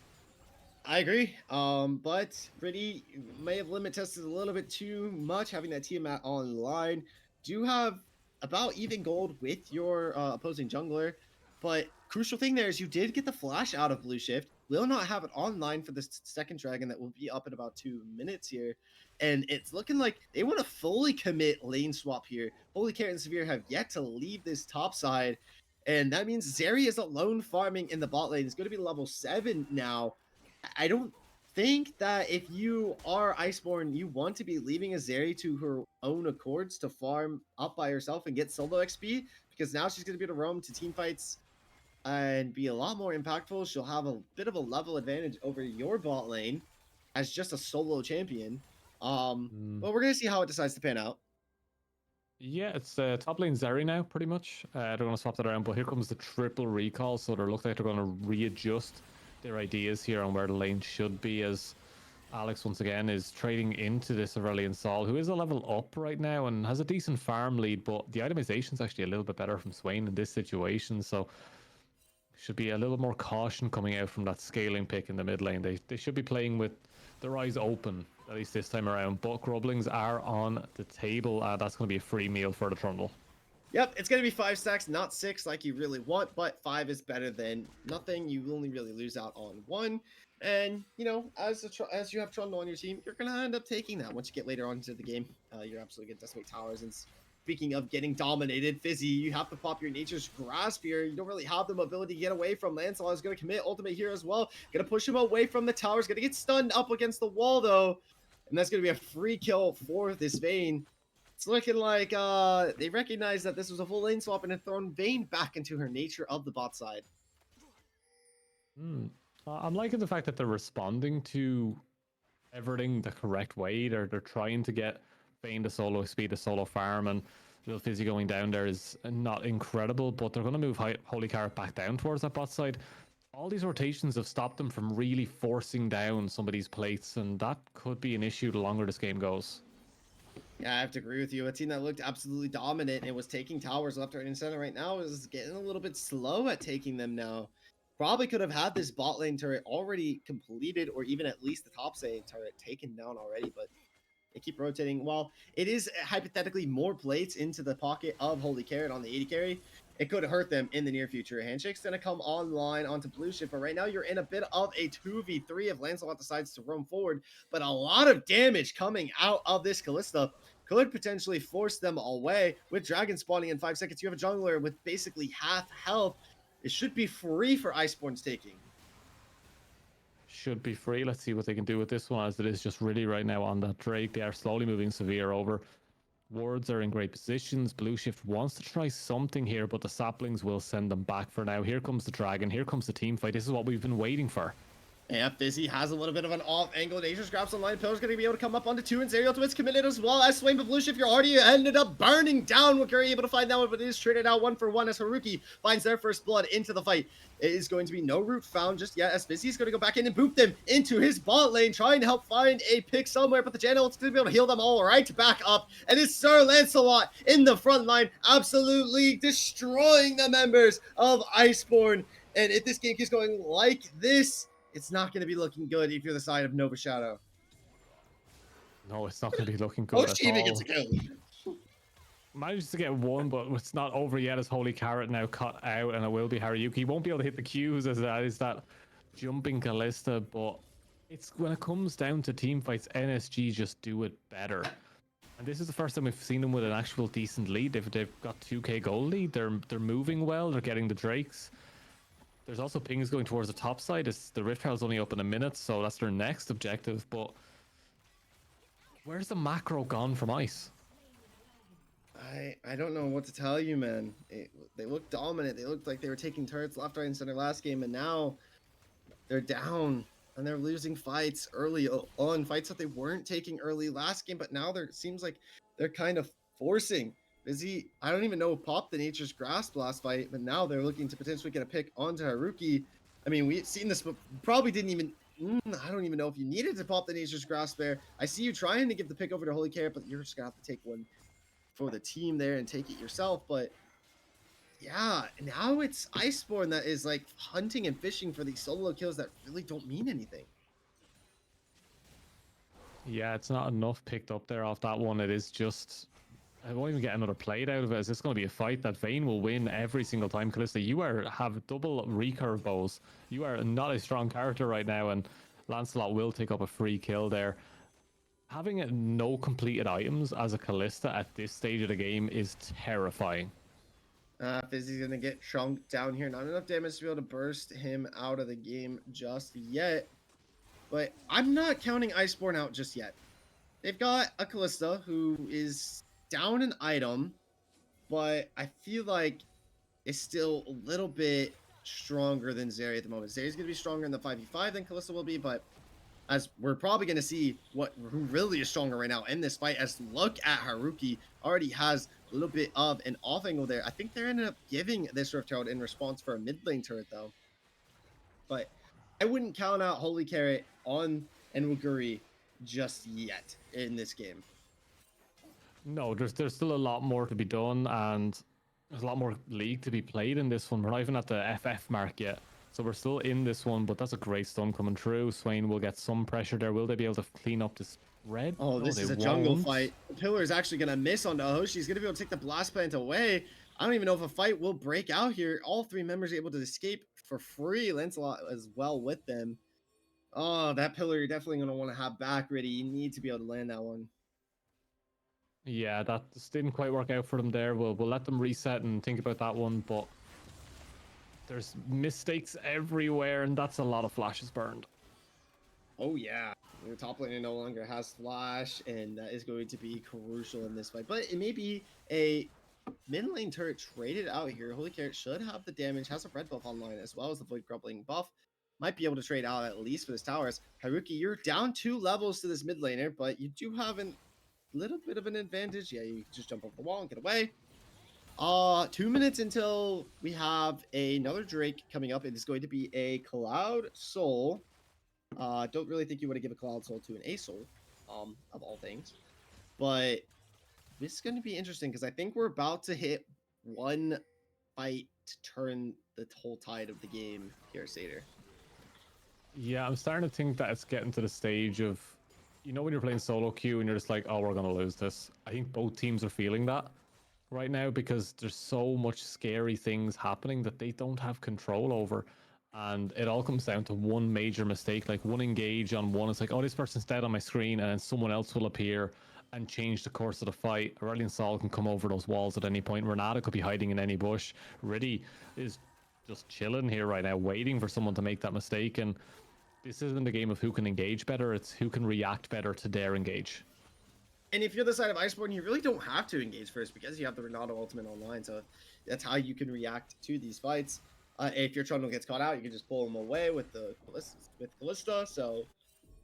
I agree. But Riddy may have limit tested a little bit too much, having that Tiamat online. Do have about even gold with your opposing jungler. But crucial thing there is you did get the flash out of Blue Shift. Will not have it online for this second dragon that will be up in about 2 minutes here. And it's looking like they want to fully commit lane swap here. Holy Carrot and Severe have yet to leave this top side. And that means Zeri is alone farming in the bot lane. It's going to be level 7 now. I don't think that if you are Iceborn, you want to be leaving a Zeri to her own accords to farm up by herself and get solo XP. Because now she's going to be able to roam to team fights and be a lot more impactful. She'll have a bit of a level advantage over your bot lane as just a solo champion. But we're going to see how it decides to pan out. Yeah, it's top lane Zeri now, pretty much. They're going to swap that around, but here comes the triple recall, so they look like they're going to readjust their ideas here on where the lane should be, as Alex, once again, is trading into this Aurelion Sol, who is a level up right now and has a decent farm lead, but the itemization is actually a little bit better from Swain in this situation, so should be a little more caution coming out from that scaling pick in the mid lane. They should be playing with their eyes open, at least this time around. But Grublings are on the table. That's going to be a free meal for the Trundle. Yep, it's going to be 5 stacks, not 6 like you really want, but 5 is better than nothing. You only really lose out on 1. And, you know, as you have Trundle on your team, you're going to end up taking that once you get later on into the game. You're absolutely going to decimate towers. And speaking of getting dominated, Fizzy, you have to pop your Nature's Grasp here. You don't really have the mobility to get away from Lancelot. Is going to commit ultimate here as well. Going to push him away from the towers. Going to get stunned up against the wall, though. And that's going to be a free kill for this Vayne. It's looking like they recognize that this was a full lane swap and have thrown Vayne back into her nature of the bot side. I'm liking the fact that they're responding to everything the correct way. They're trying to get Vayne to solo speed, to solo farm, and little Fizzy going down there is not incredible, but they're going to move Holy Carrot back down towards that bot side. All these rotations have stopped them from really forcing down some of these plates, and that could be an issue the longer this game goes. Yeah, I have to agree with you. A team that looked absolutely dominant and was taking towers left, right, and center right now is getting a little bit slow at taking them now. Probably could have had this bot lane turret already completed, or even at least the top lane turret taken down already, but they keep rotating. While it is hypothetically more plates into the pocket of Holy Carrot on the 80 carry, it could hurt them in the near future. Handshake's going to come online onto Blue Shift, but right now you're in a bit of a 2v3 if Lancelot decides to roam forward, but a lot of damage coming out of this Kalista could potentially force them away. With Dragon spawning in 5 seconds, you have a jungler with basically half health. It should be free for Iceborn's taking. Should be free. Let's see what they can do with this one, as it is just really right now on that Drake. They are slowly moving Severe over. Wards are in great positions. Blue Shift wants to try something here, but the saplings will send them back for now. Here comes the dragon. Here comes the team fight. This is what we've been waiting for. Yeah, Fizzy has a little bit of an off angle. Nature's Grasp online. Pillar's going to be able to come up onto 2, and Zeri Ultimate's committed as well. As Swain, but Blue Shift, you're already ended up burning down. We're able to find that one, but it is traded out 1-for-1 as Haruki finds their first blood into the fight. It is going to be no root found just yet, as Fizzy's going to go back in and boot them into his bot lane, trying to help find a pick somewhere, but the Janna ult's going to be able to heal them all right back up. And it's Sir Lancelot in the front line, absolutely destroying the members of Iceborn. And if this game keeps going like this, it's not going to be looking good if you're the side of Nova Shadow. No, it's not going to be looking good at all. Gets a kill. Managed to get one, but it's not over yet, as Holy Carrot now cut out, and it will be Haruki. He won't be able to hit the Qs as that is that jumping Kalista, but it's when it comes down to team fights, NSG just do it better. And this is the first time we've seen them with an actual decent lead. They've got 2k gold lead. They're moving well. They're getting the Drakes. There's also pings going towards the top side. The Rift Herald's only up in a minute, so that's their next objective. But where's the macro gone from Ice? I don't know what to tell you, man. They looked dominant. They looked like they were taking turrets left, right, and center last game, and now they're down and they're losing fights early on. Fights that they weren't taking early last game, but now it seems like they're kind of forcing. I don't even know who popped the Nature's Grasp last fight, but now they're looking to potentially get a pick onto Haruki. I mean, we've seen this, but probably didn't even. I don't even know if you needed to pop the Nature's Grasp there. I see you trying to give the pick over to Holy Carrot, but you're just gonna have to take one for the team there and take it yourself. But yeah, now it's Iceborn that is like hunting and fishing for these solo kills that really don't mean anything. Yeah, it's not enough picked up there off that one. It is just. I won't even get another plate out of it. Is this going to be a fight that Vayne will win every single time? Kalista, you have double recurve bows. You are not a strong character right now, and Lancelot will take up a free kill there. Having no completed items as a Kalista at this stage of the game is terrifying. Fizzy's going to get chunked down here. Not enough damage to be able to burst him out of the game just yet. But I'm not counting Iceborn out just yet. They've got a Kalista who is down an item, but I feel like it's still a little bit stronger than Zeri at the moment. Zeri's going to be stronger in the 5v5 than Kalista will be, but as we're probably going to see who really is stronger right now in this fight, as look at Haruki already has a little bit of an off angle there. I think they're ended up giving this Rift Herald in response for a mid lane turret though. But I wouldn't count out Holy Carrot on Enwaguri just yet in this game. No, there's still a lot more to be done, and there's a lot more league to be played in this one. We're not even at the FF mark yet, so we're still in this one, but that's a great stun coming through. Swain will get some pressure there. Will they be able to clean up this Red? Oh, No, this they is a jungle won't. fight. The pillar is actually going to miss on Hoshi. He's going to be able to take the blast plant away. I don't even know if a fight will break out here. All three members are able to escape for free. Lancelot as well with them. Oh, that pillar you're definitely going to want to have back ready. You need to be able to land that one. Yeah, that just didn't quite work out for them there. We'll let them reset and think about that one, but there's mistakes everywhere, and that's a lot of flashes burned. Oh, yeah. Your top laner no longer has flash, and that is going to be crucial in this fight. But it may be a mid lane turret traded out here. Holy Carrot should have the damage, has a red buff online as well as the Void Grubbling buff. Might be able to trade out at least for this towers. Haruki, you're down 2 levels to this mid laner, but you do have a little bit of an advantage. Yeah, you can just jump over the wall and get away. 2 minutes until we have another Drake coming up. It is going to be a Cloud Soul. Don't really think you want to give a Cloud Soul to an A Soul, of all things. But this is going to be interesting because I think we're about to hit one fight to turn the whole tide of the game here, Satyr. Yeah, I'm starting to think that it's getting to the stage of, when you're playing solo queue and you're just like, oh, we're gonna lose this. I think both teams are feeling that right now because there's so much scary things happening that they don't have control over. And it all comes down to one major mistake, like one engage on one. It's like, oh, this person's dead on my screen, and then someone else will appear and change the course of the fight. Aurelion Sol can come over those walls at any point. Renata could be hiding in any bush. Riddy is just chilling here right now, waiting for someone to make that mistake. And this isn't a game of who can engage better, it's who can react better to their engage. And if you're the side of Iceborn, you really don't have to engage first because you have the Renata ultimate online. So that's how you can react to these fights. If your Trundle gets caught out, you can just pull him away with the Callista. So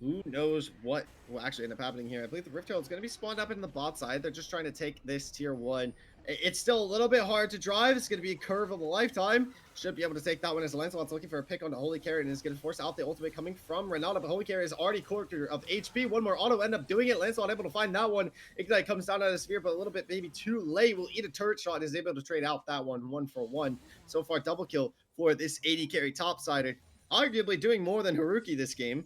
who knows what will actually end up happening here. I believe the Rift Herald is going to be spawned up in the bot side. They're just trying to take this tier 1. It's still a little bit hard to drive. It's going to be a curve of a lifetime. Should be able to take that one as Lancelot's looking for a pick on the Holy Carrot and is going to force out the ultimate coming from Renata. But Holy Carrot is already quarter of HP. One more auto end up doing it. Lancelot able to find that one. Ignite comes down out of the sphere, but a little bit maybe too late. Will eat a turret shot and is able to trade out that one for one. So far, double kill for this 80 carry topsider. Arguably doing more than Haruki this game.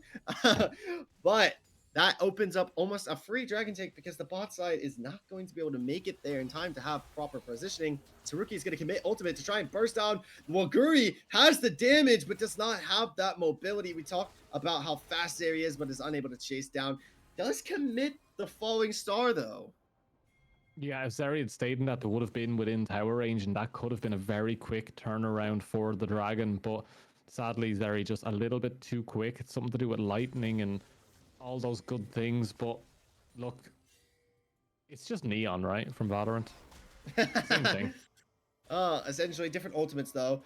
But that opens up almost a free dragon take because the bot side is not going to be able to make it there in time to have proper positioning. Haruki is going to commit ultimate to try and burst down. Waguri has the damage but does not have that mobility. We talked about how fast there he is but is unable to chase down. Does commit the falling star though. Yeah, if Zeri had stayed in that, they would have been within tower range, and that could have been a very quick turnaround for the dragon. But sadly, Zeri just a little bit too quick. It's something to do with lightning and all those good things. But look, it's just Neon, right, from Valorant. Same thing. Essentially different ultimates though.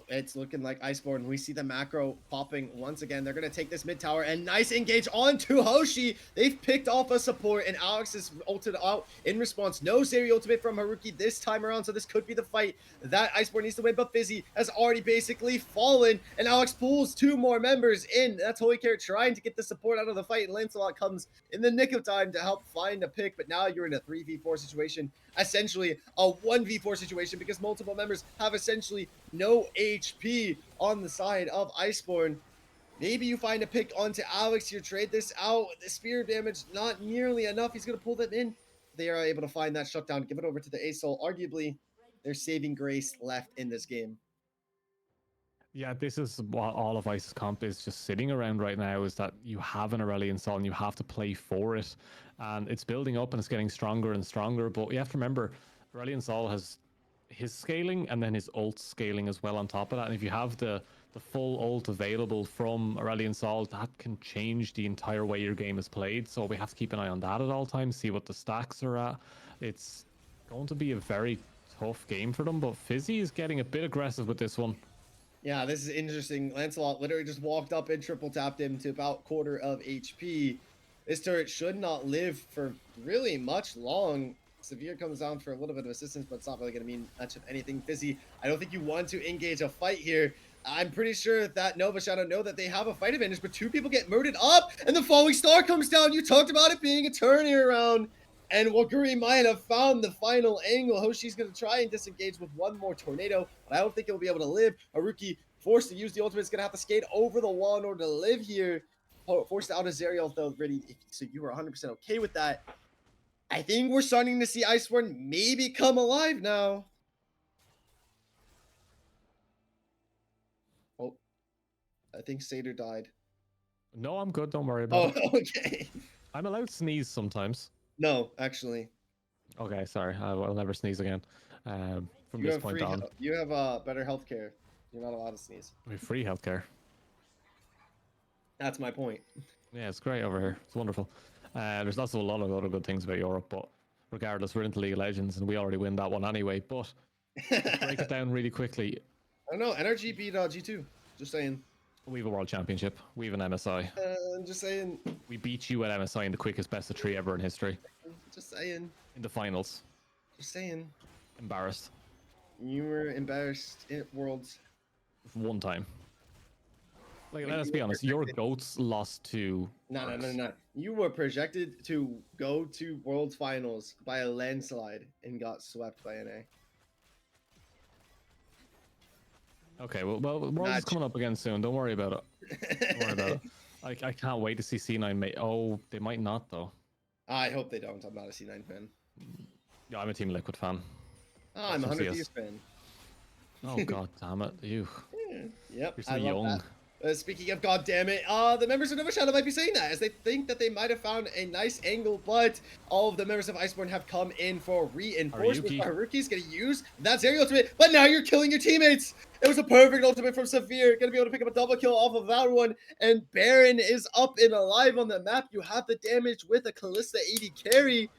It's looking like Iceborn. We see the macro popping once again. They're gonna take this mid tower and nice engage onto Hoshi. They've picked off a support and Alex is ulted out in response. No Zeri ultimate from Haruki this time around, so this could be the fight that Iceborn needs to win. But Fizzy has already basically fallen, and Alex pulls 2 more members in. That's Holy Carrot trying to get the support out of the fight, and Lancelot comes in the nick of time to help find a pick. But now you're in a 3v4 situation, essentially a 1v4 situation, because multiple members have essentially no HP on the side of Iceborn. Maybe you find a pick onto Alex here, trade this out. The spear damage not nearly enough. He's going to pull them in. They are able to find that shutdown, give it over to the A-Soul. Arguably, their saving grace left in this game. Yeah, this is what all of Ice's comp is just sitting around right now, is that you have an Aurelion Sol and you have to play for it. And it's building up and it's getting stronger and stronger. But you have to remember, Aurelion Sol has his scaling and then his ult scaling as well on top of that. And if you have the full ult available from Aurelion Sol, that can change the entire way your game is played. So we have to keep an eye on that at all times, see what the stacks are at. It's going to be a very tough game for them, but Fizzy is getting a bit aggressive with this one. Yeah, this is interesting. Lancelot literally just walked up and triple tapped him to about quarter of HP. This turret should not live for really much long. Severe comes down for a little bit of assistance, but it's not really going to mean much of anything. Fizzy, I don't think you want to engage a fight here. I'm pretty sure that Nova Shadow know that they have a fight advantage, but 2 people get murdered up, and the falling star comes down. You talked about it being a turnaround, and Waguri might have found the final angle. Hoshi's going to try and disengage with one more tornado, but I don't think he'll be able to live. Haruki, forced to use the ultimate, is going to have to skate over the wall in order to live here. forced out Azariel though, really. So you were 100% okay with that. I think we're starting to see Iceborn maybe come alive now. Oh, I think Seder died. No, I'm good. Don't worry about Oh, it. okay. I'm allowed to sneeze sometimes. No, actually, Okay, sorry. I will never sneeze again. From you this have point on, you have better healthcare. You're not allowed to sneeze. we have free healthcare. That's my point. Yeah, it's great over here. It's wonderful. There's also a lot of other good things about Europe, but regardless, we're into League of Legends and we already win that one anyway. But to break it down really quickly, I don't know. NRG beat G2. Just saying. we have a world championship. We have an MSI. Just saying. We beat you at MSI in the quickest best of 3 ever in history. Just saying. In the finals. Just saying. Embarrassed. You were embarrassed at Worlds. One time. Like, Wait, let's you be were honest. Your projected- goats lost to. No. You were projected to go to World Finals by a landslide and got swept by NA. Okay, well, Worlds is coming up again soon. Don't worry about it. Don't worry about it. I can't wait to see C9 mate. Oh, they might not though. I hope they don't. I'm not a C9 fan. Yeah, I'm a Team Liquid fan. Oh, I'm a Some 100 CS. Thieves fan. Oh god damn it, you. Yep, You're so I love young. that. Speaking of god damn it, the members of Nova Shadow might be saying that as they think that they might have found a nice angle, but all of the members of Iceborn have come in for reinforcements. Haruki's gonna use that Zeri ultimate, but now you're killing your teammates. It was a perfect ultimate from Severe, gonna be able to pick up a double kill off of that one, and Baron is up and alive on the map. You have the damage with a Kalista 80 carry.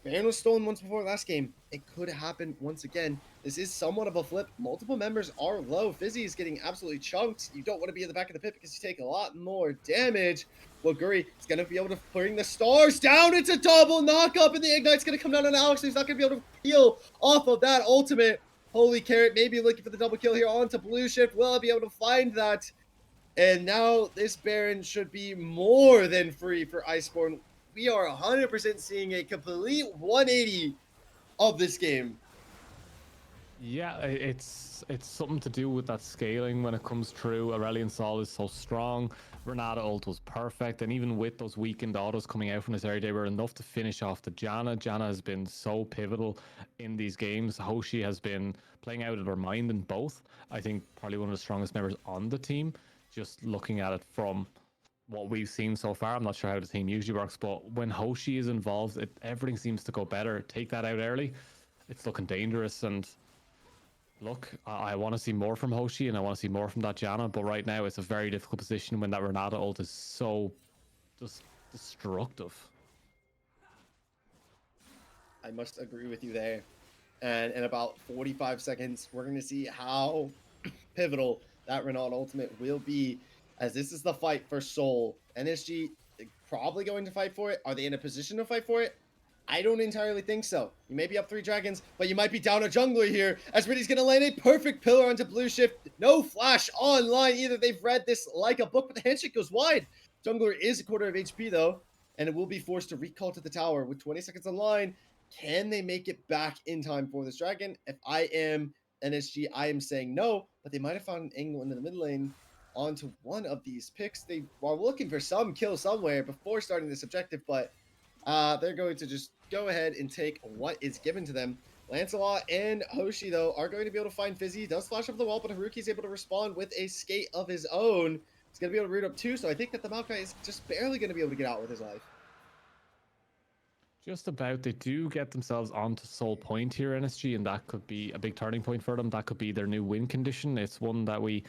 Baron was stolen once before last game. It could happen once again. This is somewhat of a flip. Multiple members are low. Fizzy is getting absolutely chunked. You don't want to be in the back of the pit because you take a lot more damage. Waguri is going to be able to bring the stars down. It's a double knock-up, and the Ignite's going to come down on Alex. He's not going to be able to peel off of that ultimate. Holy Carrot, maybe looking for the double kill here onto Blue Shift. Will I be able to find that? And now this Baron should be more than free for Iceborn. We are 100% seeing a complete 180 of this game. Yeah, it's something to do with that scaling when it comes through. Aurelion Sol is so strong. Renata ult was perfect, and even with those weakened autos coming out from this area, they were enough to finish off the Janna. Janna has been so pivotal in these games. Hoshi has been playing out of her mind in both. I think probably one of the strongest members on the team. Just looking at it from what we've seen so far, I'm not sure how the team usually works, but when Hoshi is involved, everything seems to go better. Take that out early, it's looking dangerous. And look, I want to see more from Hoshi and I want to see more from that Janna, but right now it's a very difficult position when that Renata ult is so just destructive. I must agree with you there. And in about 45 seconds, we're going to see how pivotal that Renata ultimate will be, as this is the fight for Soul. NSG probably going to fight for it. Are they in a position to fight for it? I don't entirely think so. You may be up 3 dragons, but you might be down a jungler here, as Riddy's going to land a perfect pillar onto Blue Shift. No flash online either. They've read this like a book, but the handshake goes wide. Jungler is a quarter of HP though, and it will be forced to recall to the tower with 20 seconds online. Can they make it back in time for this dragon? If I am NSG, I am saying no, but they might have found an angle into the mid lane onto one of these picks. They are looking for some kill somewhere before starting this objective, but they're going to just go ahead and take what is given to them. Lancelot and Hoshi, though, are going to be able to find Fizzy. He does flash off the wall, but Haruki's able to respond with a skate of his own. He's going to be able to root up too, so I think that the Maokai is just barely going to be able to get out with his life. Just about. They do get themselves onto Soul Point here, NSG, and that could be a big turning point for them. That could be their new win condition. It's one that we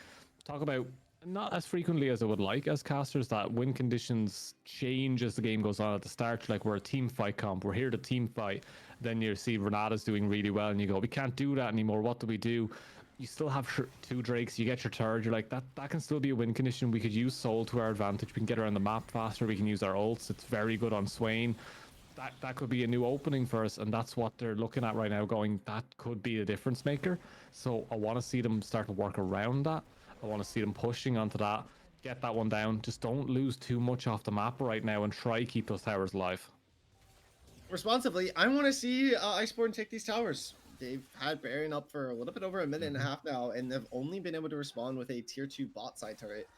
talk about not as frequently as I would like as casters, that win conditions change as the game goes on. At the start, like, we're a team fight comp, we're here to team fight. Then you see Renata's doing really well and you go, we can't do that anymore. What do we do? You still have 2 Drakes, you get your third, you're like, that can still be a win condition. We could use Soul to our advantage. We can get around the map faster. We can use our ults. It's very good on Swain. That could be a new opening for us, and that's what they're looking at right now, going, that could be a difference maker. So I want to see them start to work around that. I want to see them pushing onto that, get that one down. Just don't lose too much off the map right now and try keep those towers alive. Responsively, I want to see Iceborn take these towers. They've had Baron up for a little bit over a minute and a half now, and they've only been able to respond with a tier 2 bot side turret.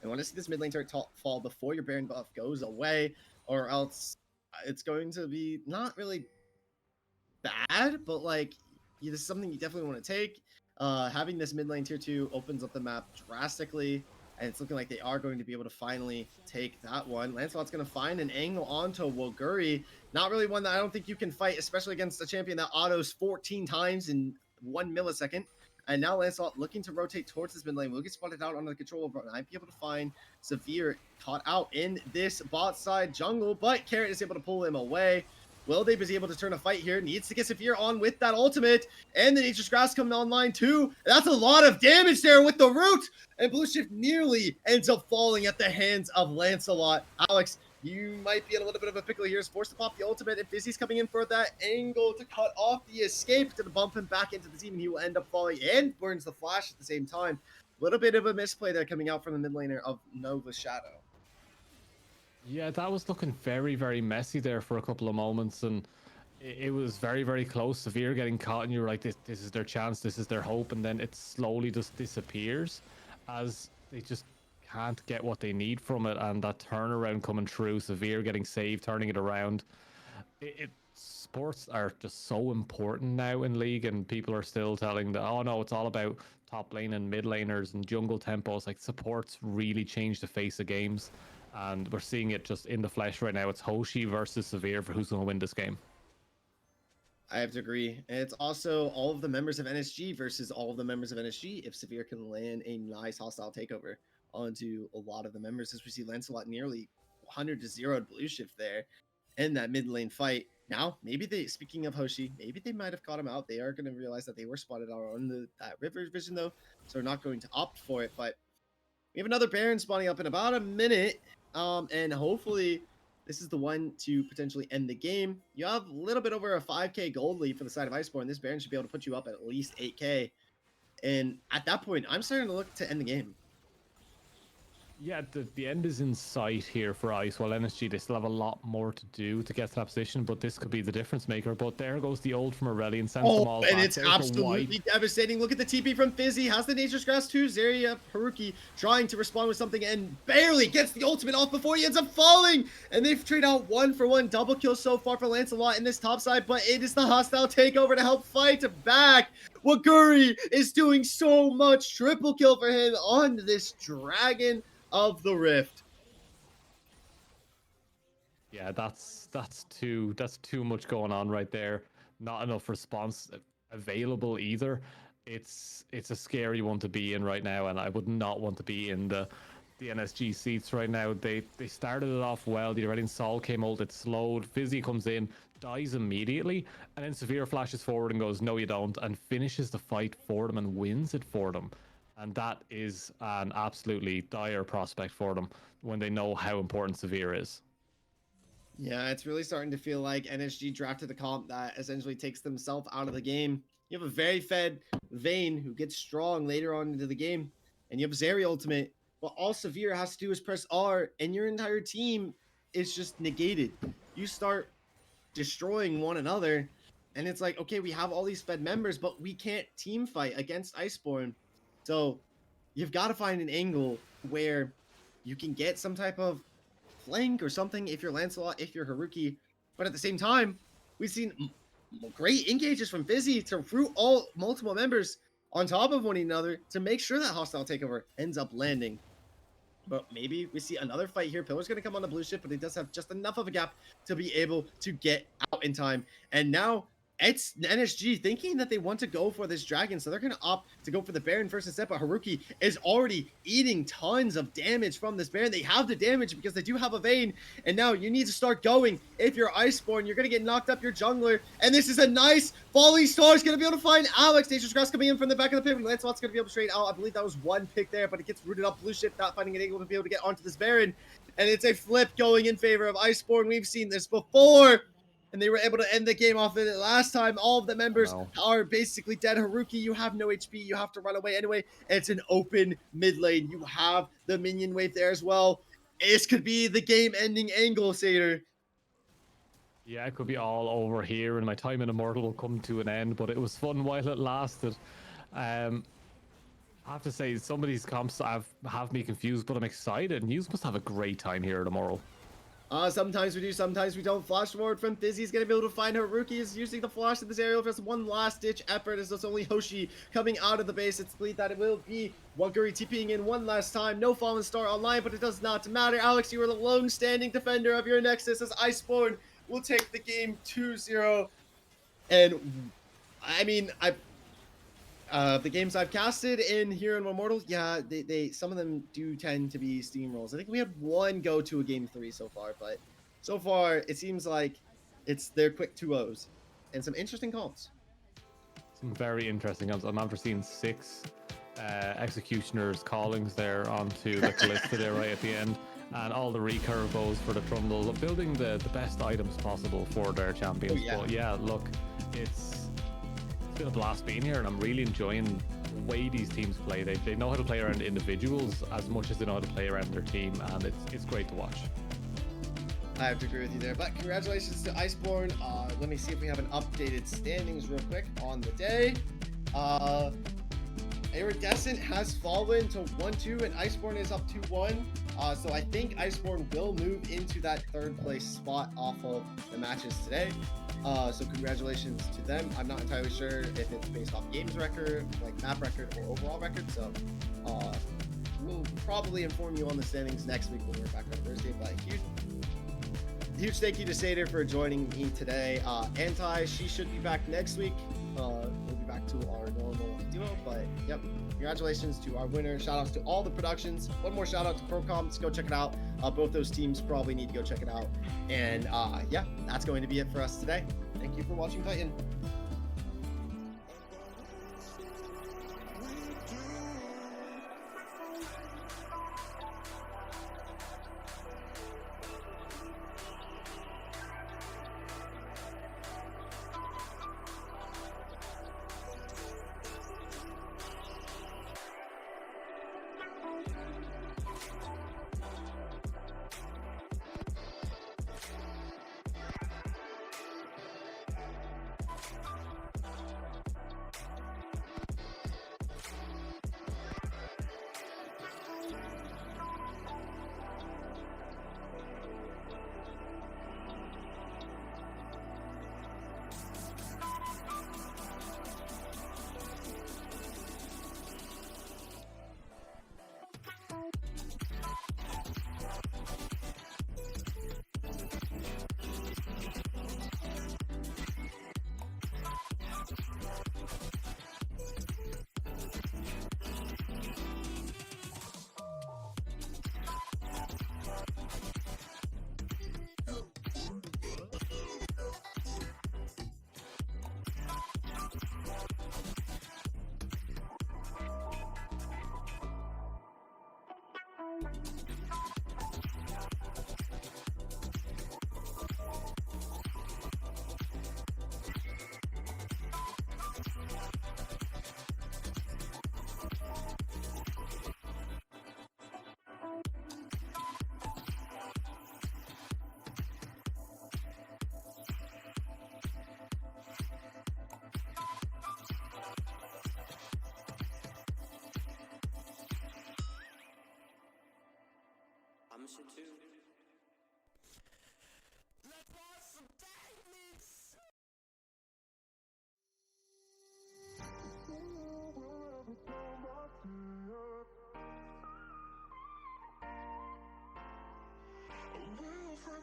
I want to see this mid lane turret fall before your Baron buff goes away, or else it's going to be not really bad, but like this is something you definitely want to take. Having this mid lane tier 2 opens up the map drastically, and it's looking like they are going to be able to finally take that one. Lancelot's going to find an angle onto Woguri. Not really one that I don't think you can fight, especially against a champion that autos 14 times in 1 millisecond. And now Lancelot looking to rotate towards this mid lane. Will get spotted out on the control of Might be able to find Severe caught out in this bot side jungle, but Carrot is able to pull him away. Will they be able to turn a fight here? Needs to get Severe on with that ultimate. And the Nature's Grass coming online too. That's a lot of damage there with the root. And Blue Shift nearly ends up falling at the hands of Lancelot. Alex, you might be in a little bit of a pickle here. Is forced to pop the ultimate, and Fizzy's coming in for that angle to cut off the escape, to bump him back into the team, and he will end up falling and burns the flash at the same time. A little bit of a misplay there coming out from the mid laner of Nova Shadow. Yeah, that was looking very, very messy there for a couple of moments, and it was very, very close. Severe getting caught, and you were like, this is their chance, this is their hope, and then it slowly just disappears as they just can't get what they need from it, and that turnaround coming through, Severe getting saved, turning it around. Sports are just so important now in League, and people are still telling that, oh no, it's all about top lane and mid laners and jungle tempos. Like, supports really change the face of games, and we're seeing it just in the flesh right now. It's Hoshi versus Severe for who's going to win this game. I have to agree. And it's also all of the members of NSG versus all of the members of NSG if Severe can land a nice hostile takeover onto a lot of the members, as we see Lancelot nearly 100-0 Blue Shift there in that mid lane fight. Now, maybe they, speaking of Hoshi, maybe they might have caught him out. They are going to realize that they were spotted out on that river vision, though, so they're not going to opt for it. But we have another Baron spawning up in about a minute, and hopefully this is the one to potentially end the game. You have a little bit over a 5k gold lead for the side of Iceborn. This Baron should be able to put you up at least 8k, and at that point, I'm starting to look to end the game. Yeah, the end is in sight here for Ice. While NSG, they still have a lot more to do to get to that position, but this could be the difference maker. But there goes the ult from Aurelion, sends them all and back. it's There's the absolutely devastating. Look at the TP from Fizzy. Has the Nature's Grass too. Zarya Haruki trying to respond with something and barely gets the ultimate off before he ends up falling. And they've traded out 1-for-1 double kill so far for Lancelot in this top side, but it is the hostile takeover to help fight back. Woguri is doing so much. Triple kill for him on this Dragon of the Rift. Yeah, that's too much going on right there. Not enough response available either. It's a scary one to be in right now, and I would not want to be in the NSG seats right now. They started it off well. The Aurelion Sol came ult, it slowed. Fizzy comes in, dies immediately, and then Severe flashes forward and goes, no you don't, and finishes the fight for them and wins it for them. And that is an absolutely dire prospect for them when they know how important Severe is. Yeah, it's really starting to feel like NSG drafted the comp that essentially takes themselves out of the game. You have a very fed Vayne who gets strong later on into the game, and you have Zarya ultimate, but all Severe has to do is press R, and your entire team is just negated. You start destroying one another, and it's like, okay, we have all these fed members, but we can't team fight against Iceborn. So you've got to find an angle where you can get some type of flank or something if you're Lancelot, if you're Haruki. But at the same time, we've seen great engages from Fizzy to root all multiple members on top of one another to make sure that hostile takeover ends up landing. But maybe we see another fight here. Pillar's going to come on the blue ship, but he does have just enough of a gap to be able to get out in time. And now it's NSG thinking that they want to go for this dragon, so they're going to opt to go for the Baron first instead, but Haruki is already eating tons of damage from this Baron. They have the damage because they do have a Vayne, and now you need to start going. If you're Iceborn, you're going to get knocked up your jungler, and this is a nice falling star. Is going to be able to find Alex. Nature's Grass coming in from the back of the pit, and Lancelot's going to be able to trade out. I believe that was one pick there, but it gets rooted up. Blue Shift not finding an angle to be able to get onto this Baron, and it's a flip going in favor of Iceborn. We've seen this before, and they were able to end the game off of it last time. All of the members are basically dead. Haruki, you have no HP. You have to run away anyway. It's an open mid lane. You have the minion wave there as well. This could be the game-ending angle, Satyr. Yeah, it could be all over here, and my time in Immortal will come to an end, but it was fun while it lasted. I have to say, some of these comps have me confused, but I'm excited. News must have a great time here tomorrow. Sometimes we do, sometimes we don't. Flash forward from Fizzy's gonna be able to find Haruki is using the flash in this area for just one last ditch effort as it's only Hoshi coming out of the base. It's believed that it will be Waguri TPing in one last time. No Fallen Star online, but it does not matter. Alex, you are the lone standing defender of your Nexus as Iceborn will take the game 2-0. And I mean, the games I've casted in here in Immortal, yeah, they some of them do tend to be steamrolls. I think we had one go to a game 3 so far, but so far it seems like it's their quick 2-0s and some interesting comps. Some very interesting comps. I'm after seeing 6 Executioner's callings there onto the Callista there right at the end, and all the recurve goes for the Trundle, building the best items possible for their champions. Oh, yeah. But yeah, look, it's been a blast being here, and I'm really enjoying the way these teams play. They know how to play around individuals as much as they know how to play around their team, and it's great to watch. I have to agree with you there, but congratulations to Iceborn. Let me see if we have an updated standings real quick on the day. Iridescent has fallen to 1-2 and Iceborn is up 2-1. So I think Iceborn will move into that 3rd place spot off of the matches today. So congratulations to them. I'm not entirely sure if it's based off games record, like map record, or overall record. So we'll probably inform you on the standings next week when we're back on Thursday. But huge thank you to Sater for joining me today. Anti, she should be back next week. We'll be back to our normal duo, but yep, congratulations to our winner. Shout outs to all the productions. One more shout out to ProCom. Go check it out. Both those teams probably need to go check it out. And yeah, that's going to be it for us today. Thank you for watching Titan.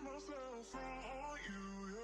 Myself from you, yeah.